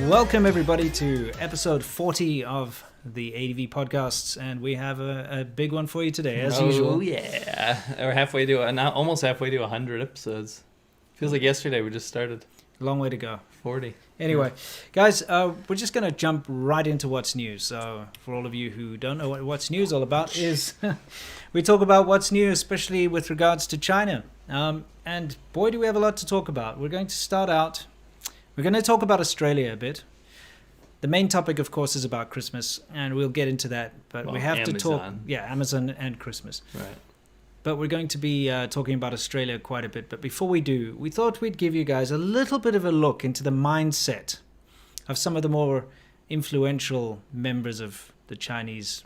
Welcome everybody to episode 40 of the ADV podcasts, and we have a big one for you today, as usual. Oh yeah, we're almost halfway to 100 episodes. Feels like yesterday we just started. Long way to go. 40. Anyway, guys, we're just going to jump right into what's news. So for all of you who don't know what what's news all about is we talk about what's new, especially with regards to China. And boy, do we have a lot to talk about. We're going to start out, we're going to talk about Australia a bit. The main topic, of course, is about Christmas, and we'll get into that. But we have to talk, Amazon and Christmas. Right. But we're going to be talking about Australia quite a bit. But before we do, we thought we'd give you guys a little bit of a look into the mindset of some of the more influential members of the Chinese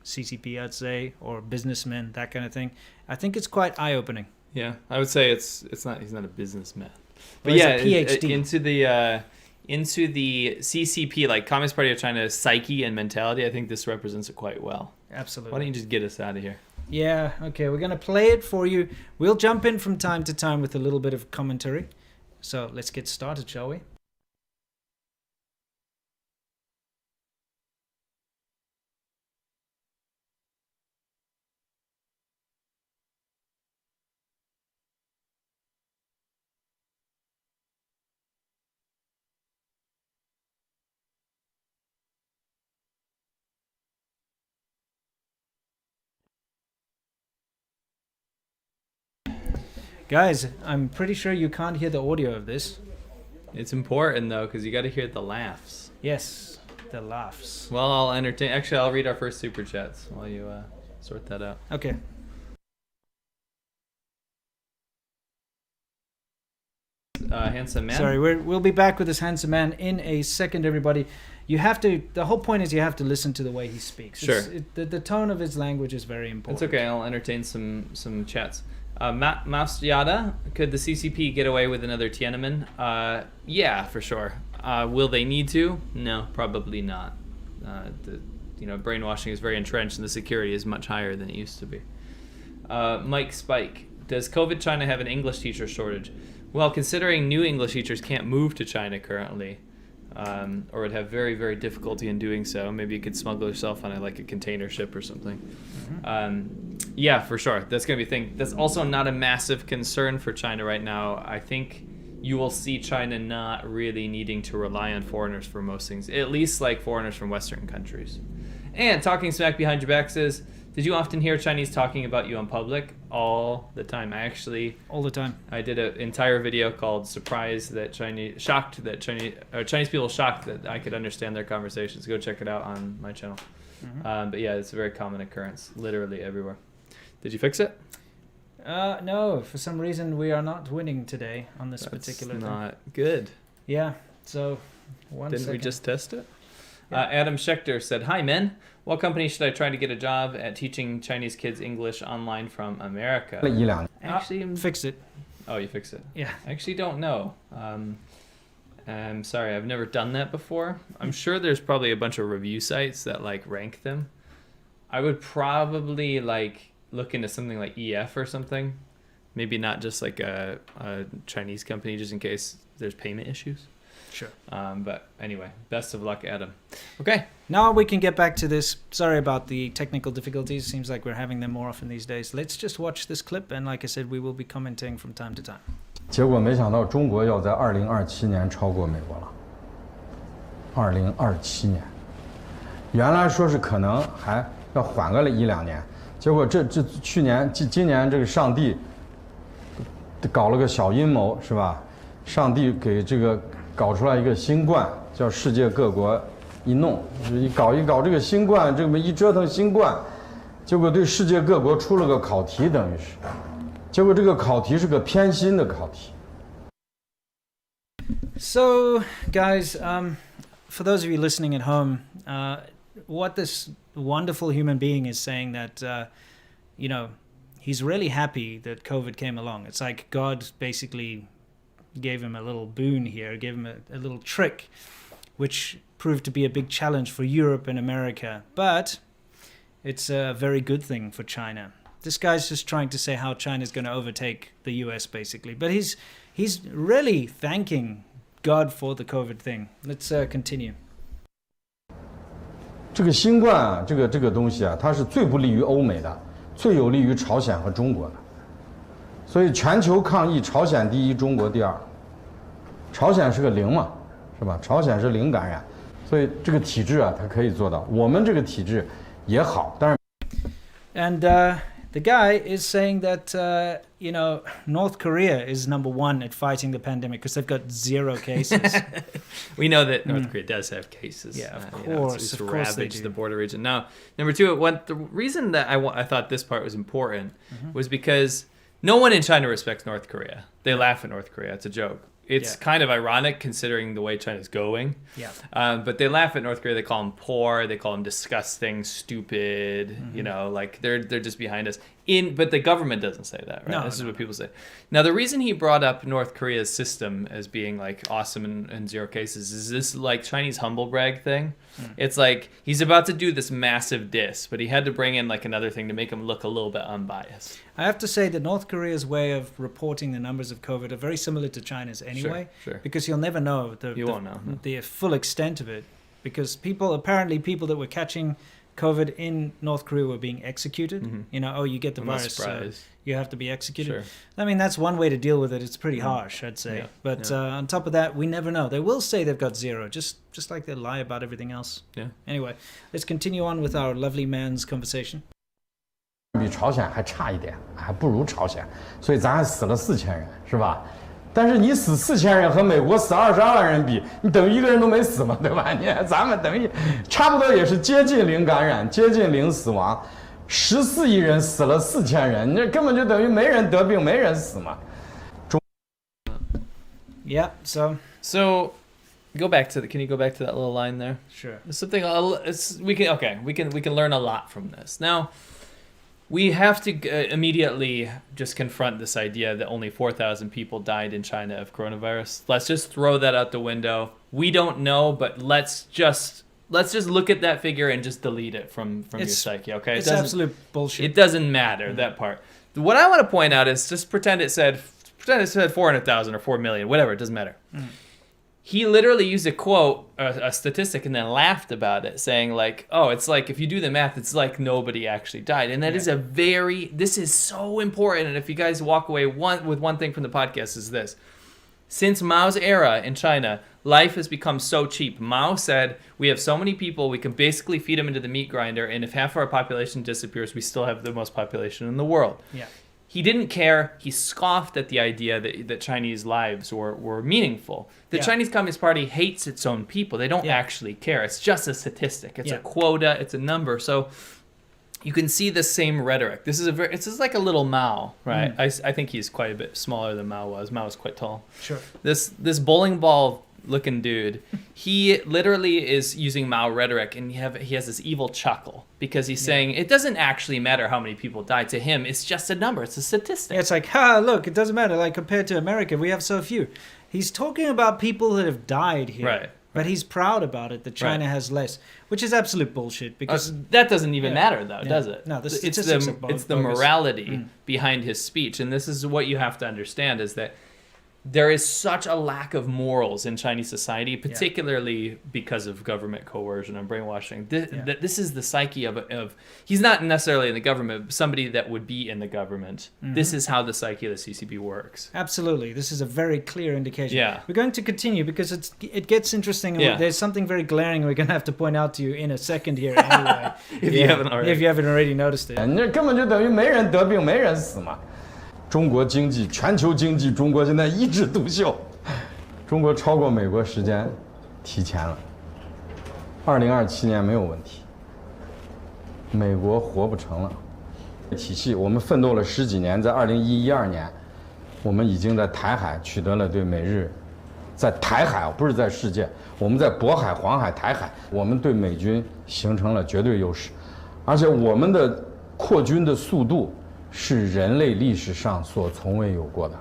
CCP, I'd say, or businessmen, that kind of thing. I think it's quite eye-opening. Yeah, I would say he's not a businessman, but Well, yeah, he's a PhD. into the CCP, like Communist Party of China's psyche and mentality. I think this represents it quite well. Absolutely. Why don't you just get us out of here? Yeah, okay, we're going to play it for you. We'll jump in from time to time with a little bit of commentary. So let's get started, shall we? Guys, I'm pretty sure you can't hear the audio of this. It's important though, because you got to hear the laughs. Yes, the laughs. Well, I'll read our first super chats while you sort that out. Okay. Handsome man. Sorry, we'll be back with this handsome man in a second, everybody. You have to, the whole point is you have to listen to the way he speaks. Sure. The tone of his language is very important. It's okay, I'll entertain some chats. Mouse Yada, could the CCP get away with another Tiananmen? Yeah, for sure. Will they need to? No, probably not. Brainwashing is very entrenched and the security is much higher than it used to be. Mike Spike, does COVID China have an English teacher shortage? Well, considering new English teachers can't move to China currently, or would have very, very difficulty in doing so, maybe you could smuggle yourself on a container ship or something. Mm-hmm. Yeah, for sure. That's going to be a thing. That's also not a massive concern for China right now. I think you will see China not really needing to rely on foreigners for most things, at least like foreigners from Western countries. And talking smack behind your back says, did you often hear Chinese talking about you in public? All the time. All the time. I did an entire video called Chinese people shocked that I could understand their conversations. Go check it out on my channel. Mm-hmm. But yeah, it's a very common occurrence, literally everywhere. Did you fix it? No, for some reason we are not winning today on this particular thing. That's not good. Yeah, so Didn't we just test it? Yeah. Adam Schechter said, hi men, what company should I try to get a job at teaching Chinese kids English online from America? Actually, fix it. Oh, you fixed it? Yeah. I actually don't know. I'm sorry, I've never done that before. I'm sure there's probably a bunch of review sites that rank them. I would probably look into something like EF or something. Maybe not just a Chinese company, just in case there's payment issues. Sure. But anyway, best of luck, Adam. Okay. Now we can get back to this. Sorry about the technical difficulties. Seems like we're having them more often these days. Let's just watch this clip, and like I said, we will be commenting from time to time. 结果没想到中国要在2027年超过美国了。2027年，原来说是可能还要缓个1-2年，结果今年这个上帝搞了个小阴谋，是吧？上帝给这个搞出来一个新冠，叫世界各国一弄，一搞这个新冠，这么一折腾新冠，结果对世界各国出了个考题，等于是。结果这个考题是个偏心的考题。 So, guys, for those of you listening at home, what this wonderful human being is saying that, he's really happy that COVID came along. It's like God basically gave him a little boon here, gave him a little trick, which proved to be a big challenge for Europe and America. But it's a very good thing for China. This guy's just trying to say how China's going to overtake the US, basically. But he's really thanking God for the COVID thing. Let's continue. 这个新冠啊，这个东西啊，它是最不利于欧美的，最有利于朝鲜和中国的。所以全球抗疫，朝鲜第一，中国第二。朝鲜是个零嘛，是吧？朝鲜是零感染，所以这个体制啊，它可以做到。我们这个体制也好，但是 And the guy is saying that North Korea is number one at fighting the pandemic because they've got 0 cases. We know that North Korea does have cases. Yeah, of You know, course, it's of course they ravaged do. the border region. Now, number two, the reason that I thought this part was important was because no one in China respects North Korea. They laugh at North Korea. It's a joke. It's kind of ironic considering the way China's going. Yeah. But they laugh at North Korea. They call them poor. They call them disgusting, stupid. You know, like they're just behind us. But the government doesn't say that, right? No, This is what people say. Now, the reason he brought up North Korea's system as being like awesome and 0 cases is this like Chinese humble brag thing. It's like he's about to do this massive diss, but he had to bring in like another thing to make him look a little bit unbiased. I have to say that North Korea's way of reporting the numbers of COVID are very similar to China's anyway. Sure. Because you'll never know You won't know, no. the full extent of it. Because people that were catching COVID in North Korea were being executed. You know, you get the I'm not virus, surprised. you have to be executed. Sure. I mean, that's one way to deal with it. It's pretty harsh, I'd say. Yeah. But on top of that, we never know. They will say they've got 0, just like they lie about everything else. Yeah. Anyway, let's continue on with our lovely man's conversation. 比朝鲜还差一点，还不如朝鲜，所以咱还死了4000人，是吧？但是你死4000人和美国死22万人比，你等于1个人都没死嘛，对吧？你咱们等于差不多也是接近0感染，接近0死亡，14亿人死了4000人，你这根本就等于没人得病，没人死嘛。Yeah, so go back to can you go back to that little line there? sure. There's something we can learn a lot from this. Now, we have to immediately just confront this idea that only 4,000 people died in China of coronavirus. Let's just throw that out the window. We don't know, but let's just look at that figure and just delete it from your psyche, okay? It's absolute bullshit. It doesn't matter, that part. What I want to point out is just pretend it said 400,000 or 4 million, whatever, it doesn't matter. He literally used a quote, a statistic, and then laughed about it, saying like, oh, it's like, if you do the math, it's like nobody actually died. And that is this is so important. And if you guys walk away with one thing from the podcast is this. Since Mao's era in China, life has become so cheap. Mao said, we have so many people, we can basically feed them into the meat grinder, and if half our population disappears, we still have the most population in the world. Yeah. He didn't care. He scoffed at the idea that Chinese lives were meaningful. The Chinese Communist Party hates its own people. They don't actually care. It's just a statistic. It's a quota. It's a number. So you can see the same rhetoric. This is like a little Mao, right? I think he's quite a bit smaller than Mao was. Mao was quite tall. Sure. This bowling ball looking dude, he literally is using Mao rhetoric, and he has this evil chuckle because he's saying it doesn't actually matter how many people die. To him, it's just a number. It's a statistic. It's like, look, it doesn't matter. Like, compared to America, we have so few. He's talking about people that have died here. Right. But he's proud about it that China has less, which is absolute bullshit because that doesn't even matter, though, does it? No, it's the morality behind his speech, and this is what you have to understand: is that there is such a lack of morals in Chinese society, particularly because of government coercion and brainwashing. This is the psyche of he's not necessarily in the government, but somebody that would be in the government. This is how the psyche of the CCP works. Absolutely. This is a very clear indication. Yeah. We're going to continue because it gets interesting. And there's something very glaring we're going to have to point out to you in a second here anyway. If you haven't already noticed it. 你这根本就等于没人得病，没人死嘛。中国经济，全球经济，中国现在一枝独秀，中国超过美国时间提前了。2027年没有问题，美国活不成了。体系我们奋斗了10几年，在2011、12年，我们已经在台海取得了对美日，在台海不是在世界，我们在渤海、黄海、台海，我们对美军形成了绝对优势，而且我们的扩军的速度。是人类历史上所从未有过的。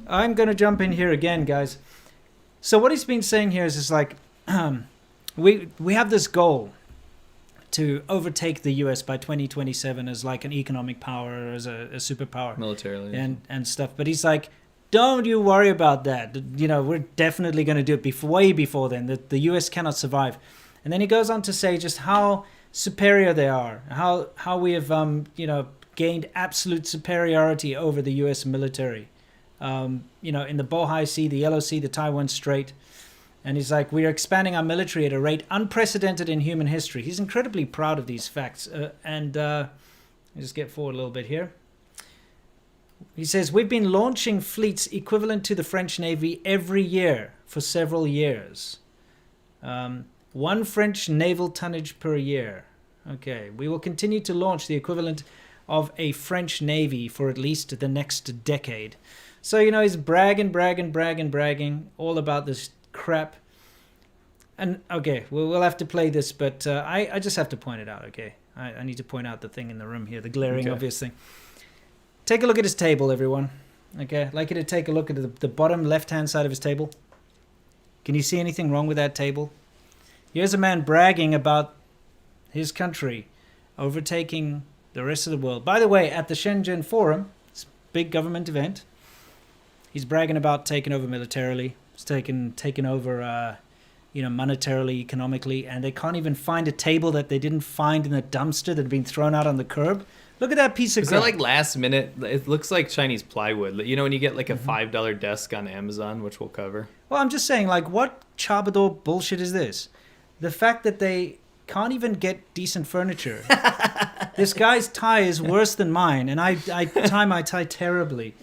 I'm going to jump in here again, guys. So what he's been saying here is like, we have this goal to overtake the US by 2027 as like an economic power, as a superpower. Militarily. And stuff. But he's like, don't you worry about that. You know, we're definitely going to do it way before then. The US cannot survive. And then he goes on to say just how superior they are, how we have, gained absolute superiority over the US military. In the Bohai Sea, the Yellow Sea, the Taiwan Strait. And he's like, we are expanding our military at a rate unprecedented in human history. He's incredibly proud of these facts. Just get forward a little bit here. He says, we've been launching fleets equivalent to the French Navy every year for several years. 1 French naval tonnage per year. Okay, we will continue to launch the equivalent of a French Navy for at least the next decade. So, he's bragging all about this crap. And, okay, we'll have to play this, but I just have to point it out, okay? I need to point out the thing in the room here, the glaring obvious thing. Take a look at his table, everyone. Okay, I'd like you to take a look at the bottom left-hand side of his table. Can you see anything wrong with that table? Here's a man bragging about his country overtaking the rest of the world. By the way, at the Shenzhen Forum, this big government event, he's bragging about taking over militarily. He's taken over, monetarily, economically, and they can't even find a table that they didn't find in the dumpster that had been thrown out on the curb. Look at that piece of Is that like last minute? It looks like Chinese plywood. You know when you get like a $5 desk on Amazon, which we'll cover? Well, I'm just saying, like, what Chabador bullshit is this? The fact that they can't even get decent furniture. This guy's tie is worse than mine, and I tie my tie terribly.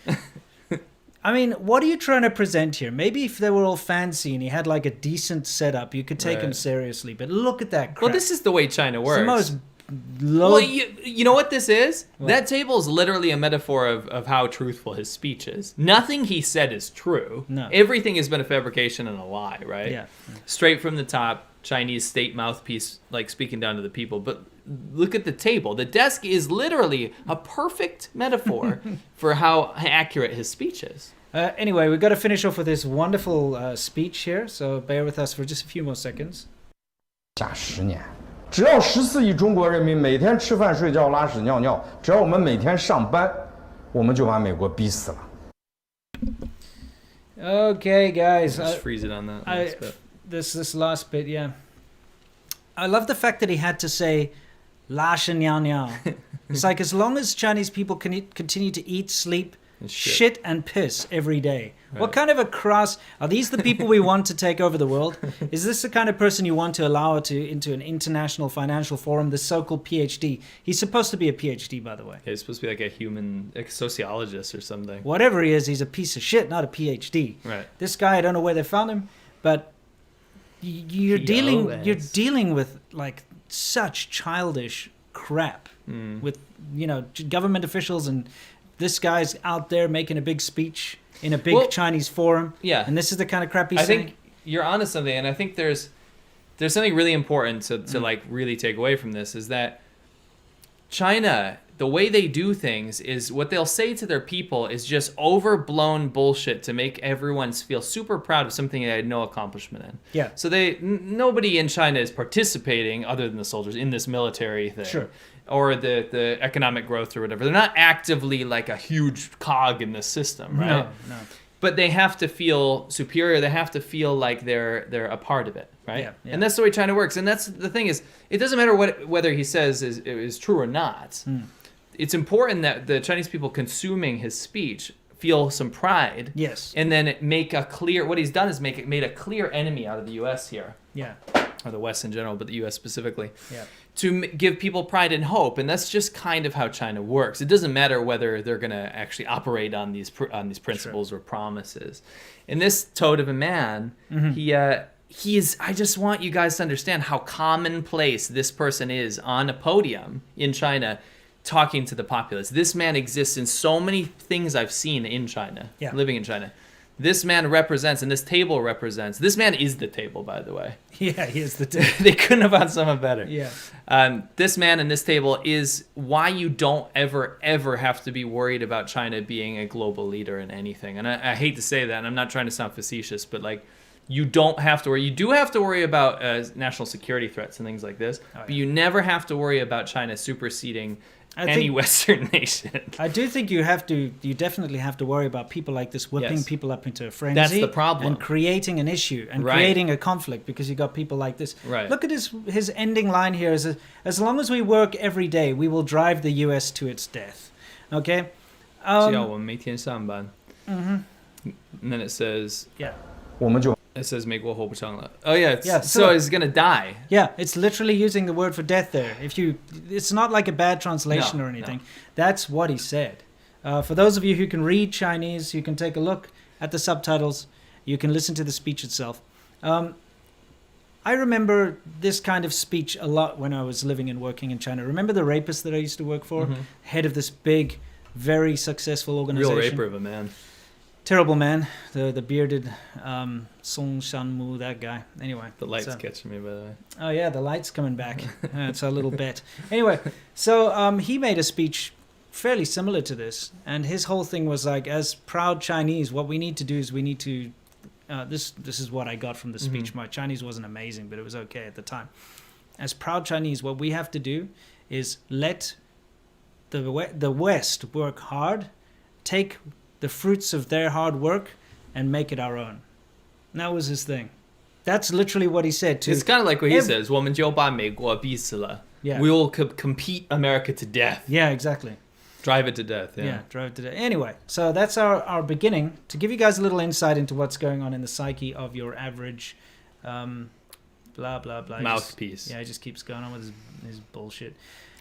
I mean, what are you trying to present here? Maybe if they were all fancy and he had like a decent setup, you could take him seriously. But look at that crap. Well, this is the way China works. It's the most low... Well, you know what this is? What? That table is literally a metaphor of how truthful his speech is. Nothing he said is true. No. Everything has been a fabrication and a lie, right? Yeah. Straight from the top, Chinese state mouthpiece, like speaking down to the people. But look at the table. The desk is literally a perfect metaphor for how accurate his speech is. Anyway, we've got to finish off with this wonderful speech here, so bear with us for just a few more seconds. 下10年，只要14亿中国人民每天吃饭、睡觉、拉屎、尿尿，只要我们每天上班，我们就把美国逼死了。 Okay, guys. Just freeze it on that last bit. This last bit, yeah. I love the fact that he had to say "la shi niao niao." It's like as long as Chinese people can continue to eat, sleep, shit and piss every day. Right. What kind of a crass... Are these the people we want to take over the world? Is this the kind of person you want to allow into an international financial forum, the so-called PhD? He's supposed to be a PhD, by the way. Yeah, he's supposed to be like a sociologist or something. Whatever he is, he's a piece of shit, not a PhD. Right. This guy, I don't know where they found him, but you're dealing with like such childish crap with government officials, and this guy's out there making a big speech in a big Chinese forum. Yeah. And this is the kind of crap he's saying. I think you're onto something, and I think there's something really important to like really take away from this is that China, the way they do things is what they'll say to their people is just overblown bullshit to make everyone feel super proud of something they had no accomplishment in. Yeah. So nobody in China is participating other than the soldiers in this military thing. Sure. Or the economic growth or whatever. They're not actively like a huge cog in the system, right? No. But they have to feel superior. They have to feel like they're a part of it, right? Yeah. And that's the way China works. And that's the thing is, it doesn't matter whether he says is true or not. It's important that the Chinese people consuming his speech feel some pride. Yes. And then make a clear... What he's done is made a clear enemy out of the U.S. here. Yeah. Or the West in general, but the U.S. specifically. Yeah. To give people pride and hope, and that's just kind of how China works. It doesn't matter whether they're going to actually operate on these principles or promises. And this toad of a man, he is. I just want you guys to understand how commonplace this person is on a podium in China, talking to the populace. This man exists in so many things I've seen in China, living in China. This man represents, and this table represents. This man is the table, by the way. Yeah, he is the table. They couldn't have found someone better. Yeah. This man and this table is why you don't ever have to be worried about China being a global leader in anything. And I hate to say that, and I'm not trying to sound facetious, but like, you don't have to worry. You do have to worry about national security threats and things like this, but you never have to worry about China superseding any Western nation. I do think you definitely have to worry about people like this whipping people up into a frenzy. That's the problem. And creating an issue and creating a conflict because you got people like this. Right. Look at his ending line here is, as long as we work every day, we will drive the U.S. to its death. Okay? 只要我们每天上班. And then it says... Yeah. 我们就 It says 美国活不成了. Oh yeah, so it's gonna die. Yeah, it's literally using the word for death there. It's not like a bad translation or anything. No. That's what he said. For those of you who can read Chinese, you can take a look at the subtitles. You can listen to the speech itself. I remember this kind of speech a lot when I was living and working in China. Remember the rapist that I used to work for? Head of this big, very successful organization. Real raper of a man. Terrible man, the bearded Song Shanmu, that guy. Anyway. The light's catching me, by the way. Oh, yeah, the light's coming back. It's a little bet. Anyway, so he made a speech fairly similar to this. And his whole thing was like, as proud Chinese, what we need to do is we need to... this is what I got from the speech. My Chinese wasn't amazing, but it was okay at the time. As proud Chinese, what we have to do is let the West work hard, take... the fruits of their hard work and make it our own. And that was his thing. That's literally what he said too. It's kind of like what he says, 我们就把美国逼死了. Yeah. We will compete America to death. Yeah, exactly. Drive it to death. Yeah, drive it to death. Anyway, so that's our beginning to give you guys a little insight into what's going on in the psyche of your average blah, blah, blah. Mouthpiece. He just keeps going on with his bullshit.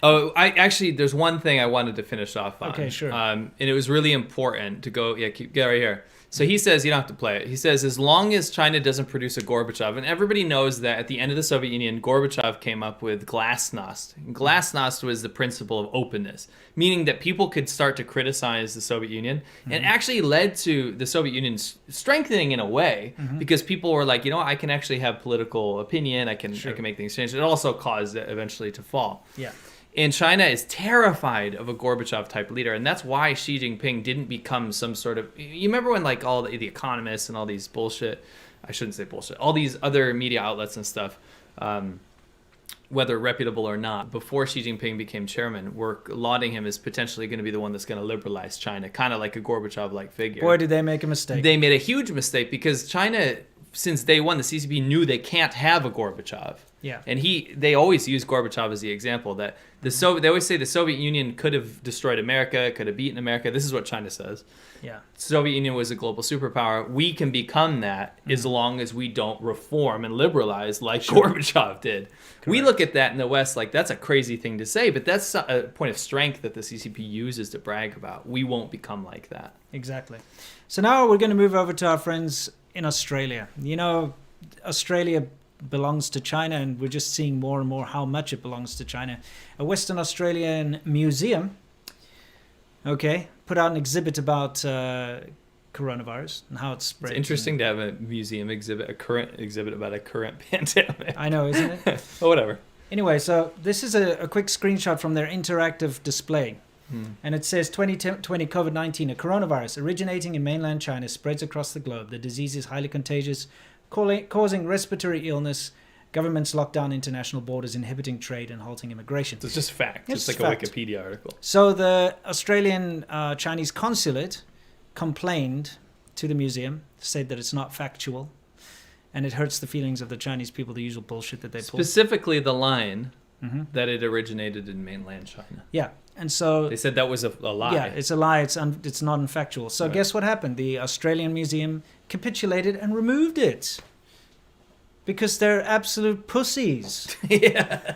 Oh, there's one thing I wanted to finish off on. Okay, sure. And it was really important to go, get right here. So he says, you don't have to play it. He says, as long as China doesn't produce a Gorbachev, and everybody knows that at the end of the Soviet Union, Gorbachev came up with glasnost. Glasnost was the principle of openness, meaning that people could start to criticize the Soviet Union, and actually led to the Soviet Union strengthening in a way, because people were like, you know what, I can actually have political opinion, I can make things change. It also caused it eventually to fall. Yeah. And China is terrified of a Gorbachev-type leader, and that's why Xi Jinping didn't become some sort of... You remember when like all the economists and all these bullshit... I shouldn't say bullshit. All these other media outlets and stuff, whether reputable or not, before Xi Jinping became chairman, were lauding him as potentially going to be the one that's going to liberalize China, kind of like a Gorbachev-like figure. Boy, did they make a mistake. They made a huge mistake because China, since day one, the CCP knew they can't have a Gorbachev. Yeah. And they always use Gorbachev as the example that they always say the Soviet Union could have destroyed America, could have beaten America. This is what China says. Yeah. Soviet Union was a global superpower. We can become that as long as we don't reform and liberalize like Gorbachev did. Correct. We look at that in the West like that's a crazy thing to say, but that's a point of strength that the CCP uses to brag about. We won't become like that. Exactly. So now we're going to move over to our friends in Australia. You know, Australia belongs to China, and we're just seeing more and more how much it belongs to China. A Western Australian museum, put out an exhibit about coronavirus and how it spreads. It's interesting to have a museum exhibit, a current exhibit about a current pandemic. I know, isn't it? But whatever. Anyway, so this is a quick screenshot from their interactive display. And it says 2020 COVID-19, a coronavirus originating in mainland China spreads across the globe. The disease is highly contagious, causing respiratory illness. Governments lock down international borders, inhibiting trade and halting immigration. So it's just fact. It's like fact. A Wikipedia article. So the Australian Chinese consulate complained to the museum, said that it's not factual, and it hurts the feelings of the Chinese people, the usual bullshit that they pull. Specifically the line that it originated in mainland China. Yeah. And so they said that was a lie. Yeah, it's a lie. It's not factual. So guess what happened? The Australian museum capitulated and removed it because they're absolute pussies. Yeah.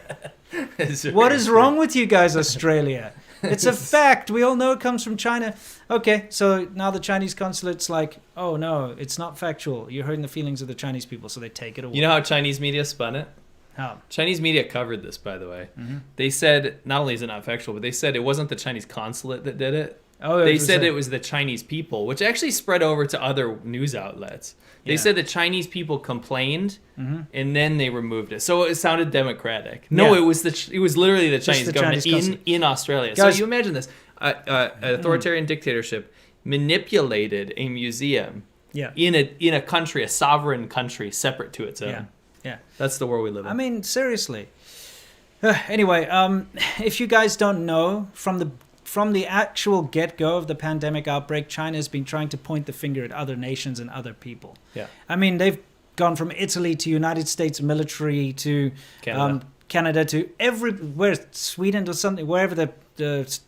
What is wrong with you guys, Australia? It's a fact. We all know it comes from China. Okay, so now the Chinese consulate's like, oh no, it's not factual. You're hurting the feelings of the Chinese people, so they take it away. You know how Chinese media spun it? How? Chinese media covered this, by the way. They said, not only is it not factual, but they said it wasn't the Chinese consulate that did it. Oh, they said it was the Chinese people, which actually spread over to other news outlets. They said the Chinese people complained, and then they removed it. So it sounded democratic. No, it was literally the Chinese government in Australia. Guys, so you imagine this. An authoritarian dictatorship manipulated a museum in a country, a sovereign country, separate to its own. Yeah. That's the world we live in. I mean, seriously. Anyway, if you guys don't know, from the actual get-go of the pandemic outbreak, China has been trying to point the finger at other nations and other people. Yeah. I mean, they've gone from Italy to United States military to Canada to everywhere, Sweden or something, wherever the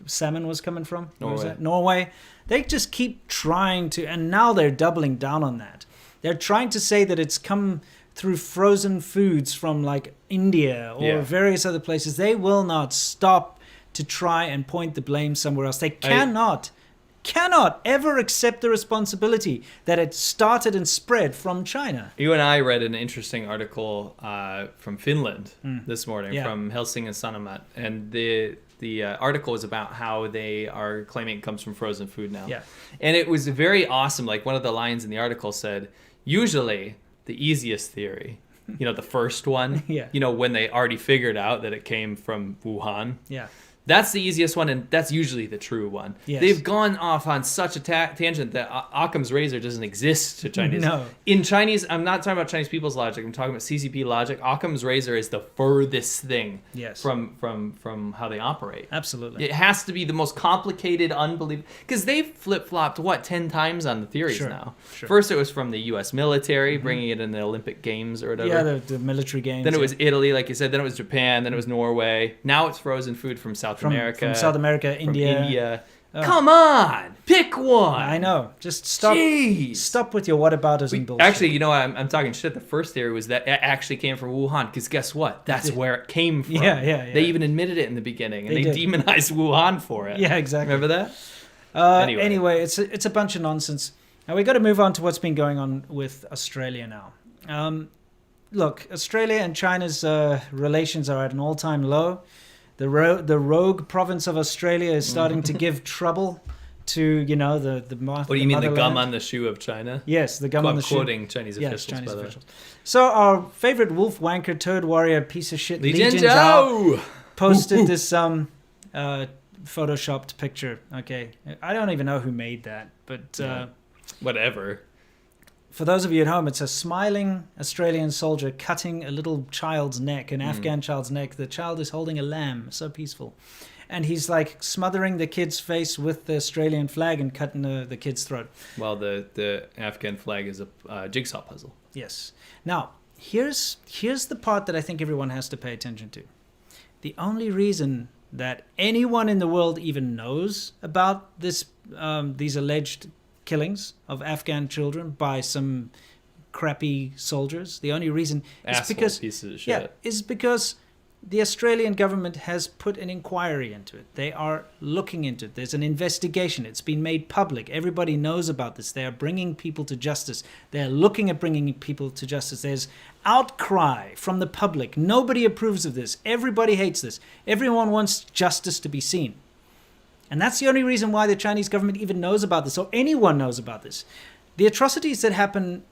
salmon was coming from. Where was that? Norway. They just keep trying to, and now they're doubling down on that. They're trying to say that it's come through frozen foods from like India or various other places. They will not stop to try and point the blame somewhere else. They cannot ever accept the responsibility that it started and spread from China. You and I read an interesting article from Finland this morning from Helsingin Sanomat, and the article is about how they are claiming it comes from frozen food now. Yeah. And it was very awesome. Like one of the lines in the article said, usually the easiest theory, the first one, when they already figured out that it came from Wuhan. Yeah. That's the easiest one, and that's usually the true one. Yes. They've gone off on such a tangent that Occam's razor doesn't exist to Chinese. No. In Chinese, I'm not talking about Chinese people's logic. I'm talking about CCP logic. Occam's razor is the furthest thing from how they operate. Absolutely. It has to be the most complicated, unbelievable. Because they've flip-flopped, 10 times on the theories now. Sure. First, it was from the U.S. military, bringing it in the Olympic Games or whatever. Yeah, the military games. Then it was Italy, like you said. Then it was Japan. Then it was Norway. Now it's frozen food from South America. From South America, India. Come on, pick one. I know. Just stop. Jeez. Stop with your whataboutism bullshit. Actually, I'm talking shit. The first theory was that it actually came from Wuhan. Because guess what? That's where it came from. Yeah. They even admitted it in the beginning, and they demonized Wuhan for it. Yeah, exactly. Remember that? Anyway, it's a bunch of nonsense. Now we got to move on to what's been going on with Australia now. Look, Australia and China's relations are at an all-time low. The rogue province of Australia is starting to give trouble to, the What do you mean, the gum on the shoe of China? Yes, the gum on the shoe. Quoting Chinese officials, by the way. So our favorite wolf wanker, turd warrior, piece of shit, Li Li Jianzhao posted this photoshopped picture. Okay, I don't even know who made that, but whatever. For those of you at home, it's a smiling Australian soldier cutting a little child's neck, an Afghan child's neck. The child is holding a lamb, so peaceful. And he's like smothering the kid's face with the Australian flag and cutting the kid's throat. Well, the Afghan flag is a jigsaw puzzle. Yes. Now, here's the part that I think everyone has to pay attention to. The only reason that anyone in the world even knows about these alleged killings of Afghan children by some crappy soldiers. The only reason is because the Australian government has put an inquiry into it. They are looking into it. There's an investigation. It's been made public. Everybody knows about this. They are bringing people to justice. They're looking at bringing people to justice. There's outcry from the public. Nobody approves of this. Everybody hates this. Everyone wants justice to be seen. And that's the only reason why the Chinese government even knows about this, or anyone knows about this. The atrocities that happen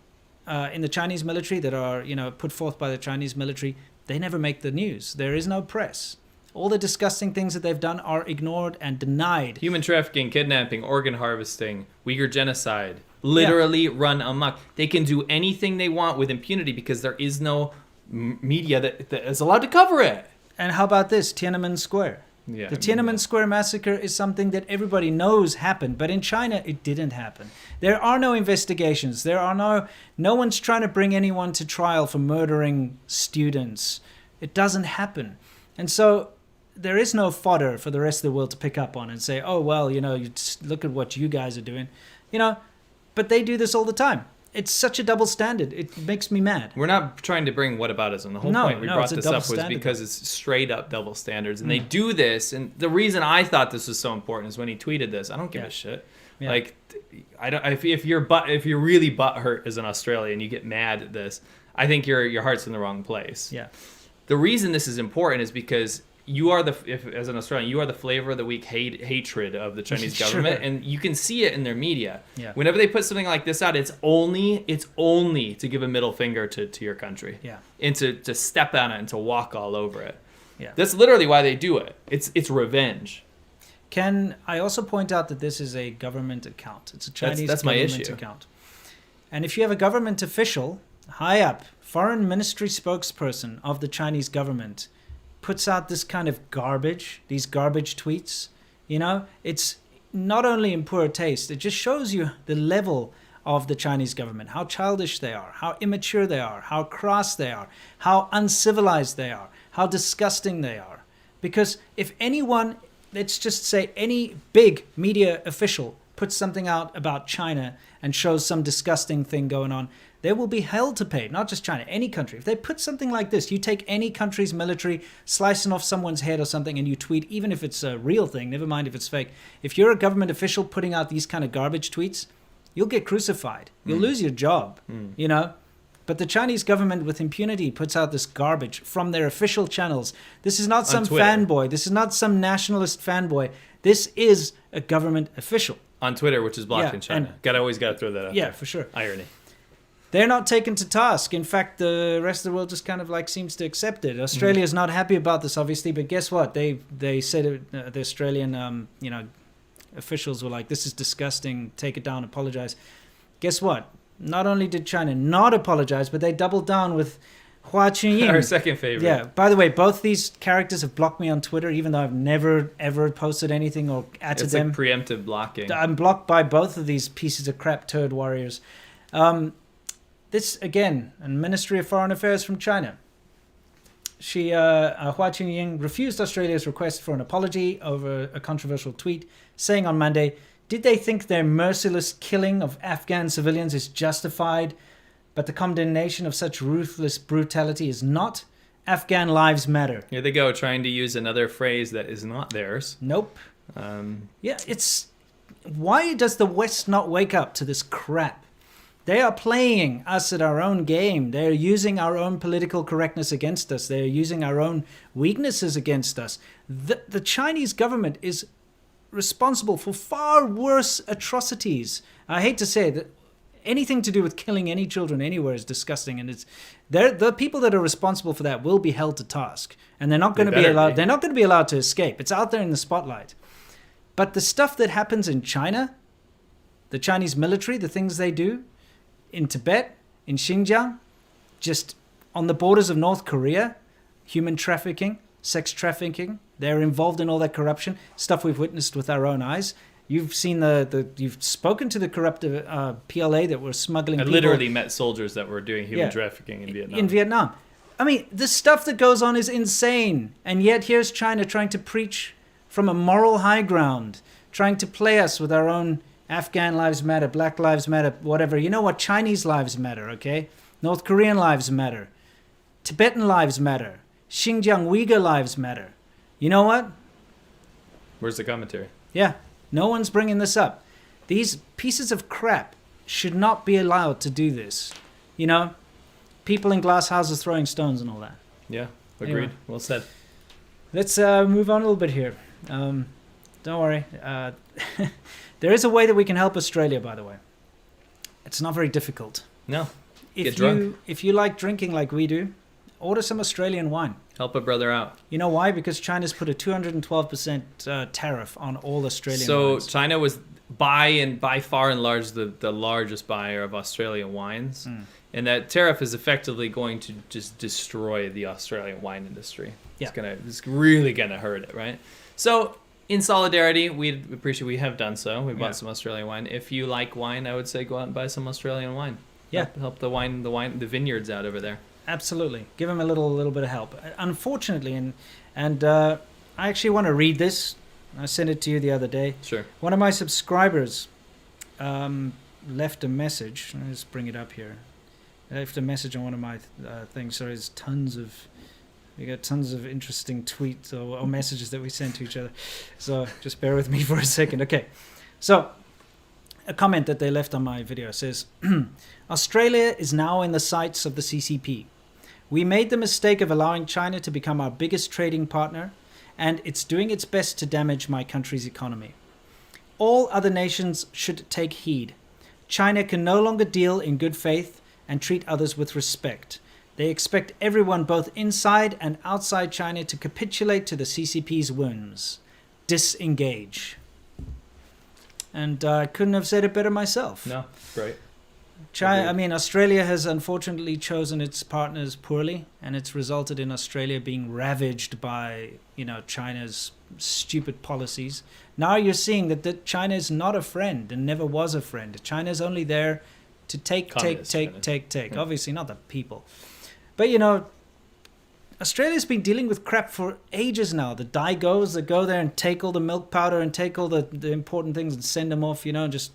in the Chinese military, that are put forth by the Chinese military, they never make the news. There is no press. All the disgusting things that they've done are ignored and denied. Human trafficking, kidnapping, organ harvesting, Uyghur genocide, literally run amok. They can do anything they want with impunity because there is no media that is allowed to cover it. And how about this, Tiananmen Square? The Tiananmen Square massacre is something that everybody knows happened, but in China it didn't happen. There are no investigations. There are no one's trying to bring anyone to trial for murdering students. It doesn't happen. And so there is no fodder for the rest of the world to pick up on and say, oh, well, you just look at what you guys are doing. But they do this all the time. It's such a double standard. It makes me mad. We're not trying to bring whataboutism. The whole point we brought this up was because it's straight up double standards. And they do this. And the reason I thought this was so important is when he tweeted this. I don't give a shit. Yeah. Like, I don't. If you're really butthurt as an Australian, you get mad at this. I think your heart's in the wrong place. Yeah. The reason this is important is because you are as an Australian, you are the flavor of the week hatred of the Chinese government, and you can see it in their media. Yeah. Whenever they put something like this out, it's only to give a middle finger to your country. Yeah. And to step on it and to walk all over it. Yeah. That's literally why they do it. It's revenge. Can I also point out that this is a government account? It's a Chinese that's my government issue. account. And if you have a government official, high up, foreign ministry spokesperson of the Chinese government, puts out this kind of garbage, these garbage tweets, it's not only in poor taste, it just shows you the level of the Chinese government, how childish they are, how immature they are, how crass they are, how uncivilized they are, how disgusting they are. Because if anyone, let's just say any big media official puts something out about China and shows some disgusting thing going on, they will be held to pay. Not just China, any country. If they put something like this, you take any country's military, slicing off someone's head or something, and you tweet, even if it's a real thing, never mind if it's fake. If you're a government official putting out these kind of garbage tweets, you'll get crucified. You'll lose your job, But the Chinese government with impunity puts out this garbage from their official channels. This is not some fanboy. This is not some nationalist fanboy. This is a government official. On Twitter, which is blocked in China. Always got to throw that out there. For sure. Irony. They're not taken to task. In fact, the rest of the world just kind of seems to accept it. Australia is not happy about this, obviously, but guess what? They said the Australian officials were like, this is disgusting, take it down, apologize. Guess what? Not only did China not apologize, but they doubled down with Hua Chunying. Our second favorite. Yeah. By the way, both these characters have blocked me on Twitter, even though I've never, ever posted anything or added them. It's like preemptive blocking. I'm blocked by both of these pieces of crap turd warriors. This, again, a Ministry of Foreign Affairs from China. Hua Chunying refused Australia's request for an apology over a controversial tweet, saying on Monday, did they think their merciless killing of Afghan civilians is justified, but the condemnation of such ruthless brutality is not? Afghan lives matter. Here they go, trying to use another phrase that is not theirs. Nope. Why does the West not wake up to this crap? They are playing us at our own game. They're using our own political correctness against us. They're using our own weaknesses against us. The Chinese government is responsible for far worse atrocities. I hate to say that anything to do with killing any children anywhere is disgusting, and the people that are responsible for that will be held to task, and they're not going to be allowed. They're not going to be allowed to escape. It's out there in the spotlight. But the stuff that happens in China, the Chinese military, the things they do in Tibet, in Xinjiang, just on the borders of North Korea, human trafficking, sex trafficking, they're involved in all that corruption, stuff we've witnessed with our own eyes. You've seen you've spoken to the corrupt PLA that were smuggling people. I literally met soldiers that were doing human trafficking in Vietnam. I mean, the stuff that goes on is insane. And yet here's China trying to preach from a moral high ground, trying to play us with our own Afghan lives matter, Black lives matter, whatever. You know what? Chinese lives matter, okay? North Korean lives matter. Tibetan lives matter. Xinjiang Uyghur lives matter. You know what? Where's the commentary? Yeah, no one's bringing this up. These pieces of crap should not be allowed to do this. People in glass houses throwing stones and all that. Yeah, agreed. Anyway, well said. Let's move on a little bit here. Don't worry. There is a way that we can help Australia, by the way. It's not very difficult. No. Get drunk. If you like drinking like we do, order some Australian wine. Help a brother out. You know why? Because China's put a 212% tariff on all Australian wines. So China was by far and large the largest buyer of Australian wines. And that tariff is effectively going to just destroy the Australian wine industry. Yeah. It's really going to hurt it, right? So in solidarity, we appreciate we have done so. We bought some Australian wine. If you like wine, I would say go out and buy some Australian wine. Yeah. Help the vineyards out over there. Absolutely. Give them a little bit of help. Unfortunately, and I actually want to read this. I sent it to you the other day. Sure. One of my subscribers left a message. Let me just bring it up here. Left a message on one of my things. So there's we got tons of interesting tweets or messages that we send to each other. So just bear with me for a second. Okay. So a comment that they left on my video says, Australia is now in the sights of the CCP. We made the mistake of allowing China to become our biggest trading partner, and it's doing its best to damage my country's economy. All other nations should take heed. China can no longer deal in good faith and treat others with respect. They expect everyone both inside and outside China to capitulate to the CCP's whims. Disengage. And I couldn't have said it better myself. No, great. China, I mean, Australia has unfortunately chosen its partners poorly, and it's resulted in Australia being ravaged by, China's stupid policies. Now you're seeing that China is not a friend and never was a friend. China's only there to take. Yeah. Obviously not the people. But, Australia's been dealing with crap for ages now. The Daigos that go there and take all the milk powder and take all the important things and send them off, just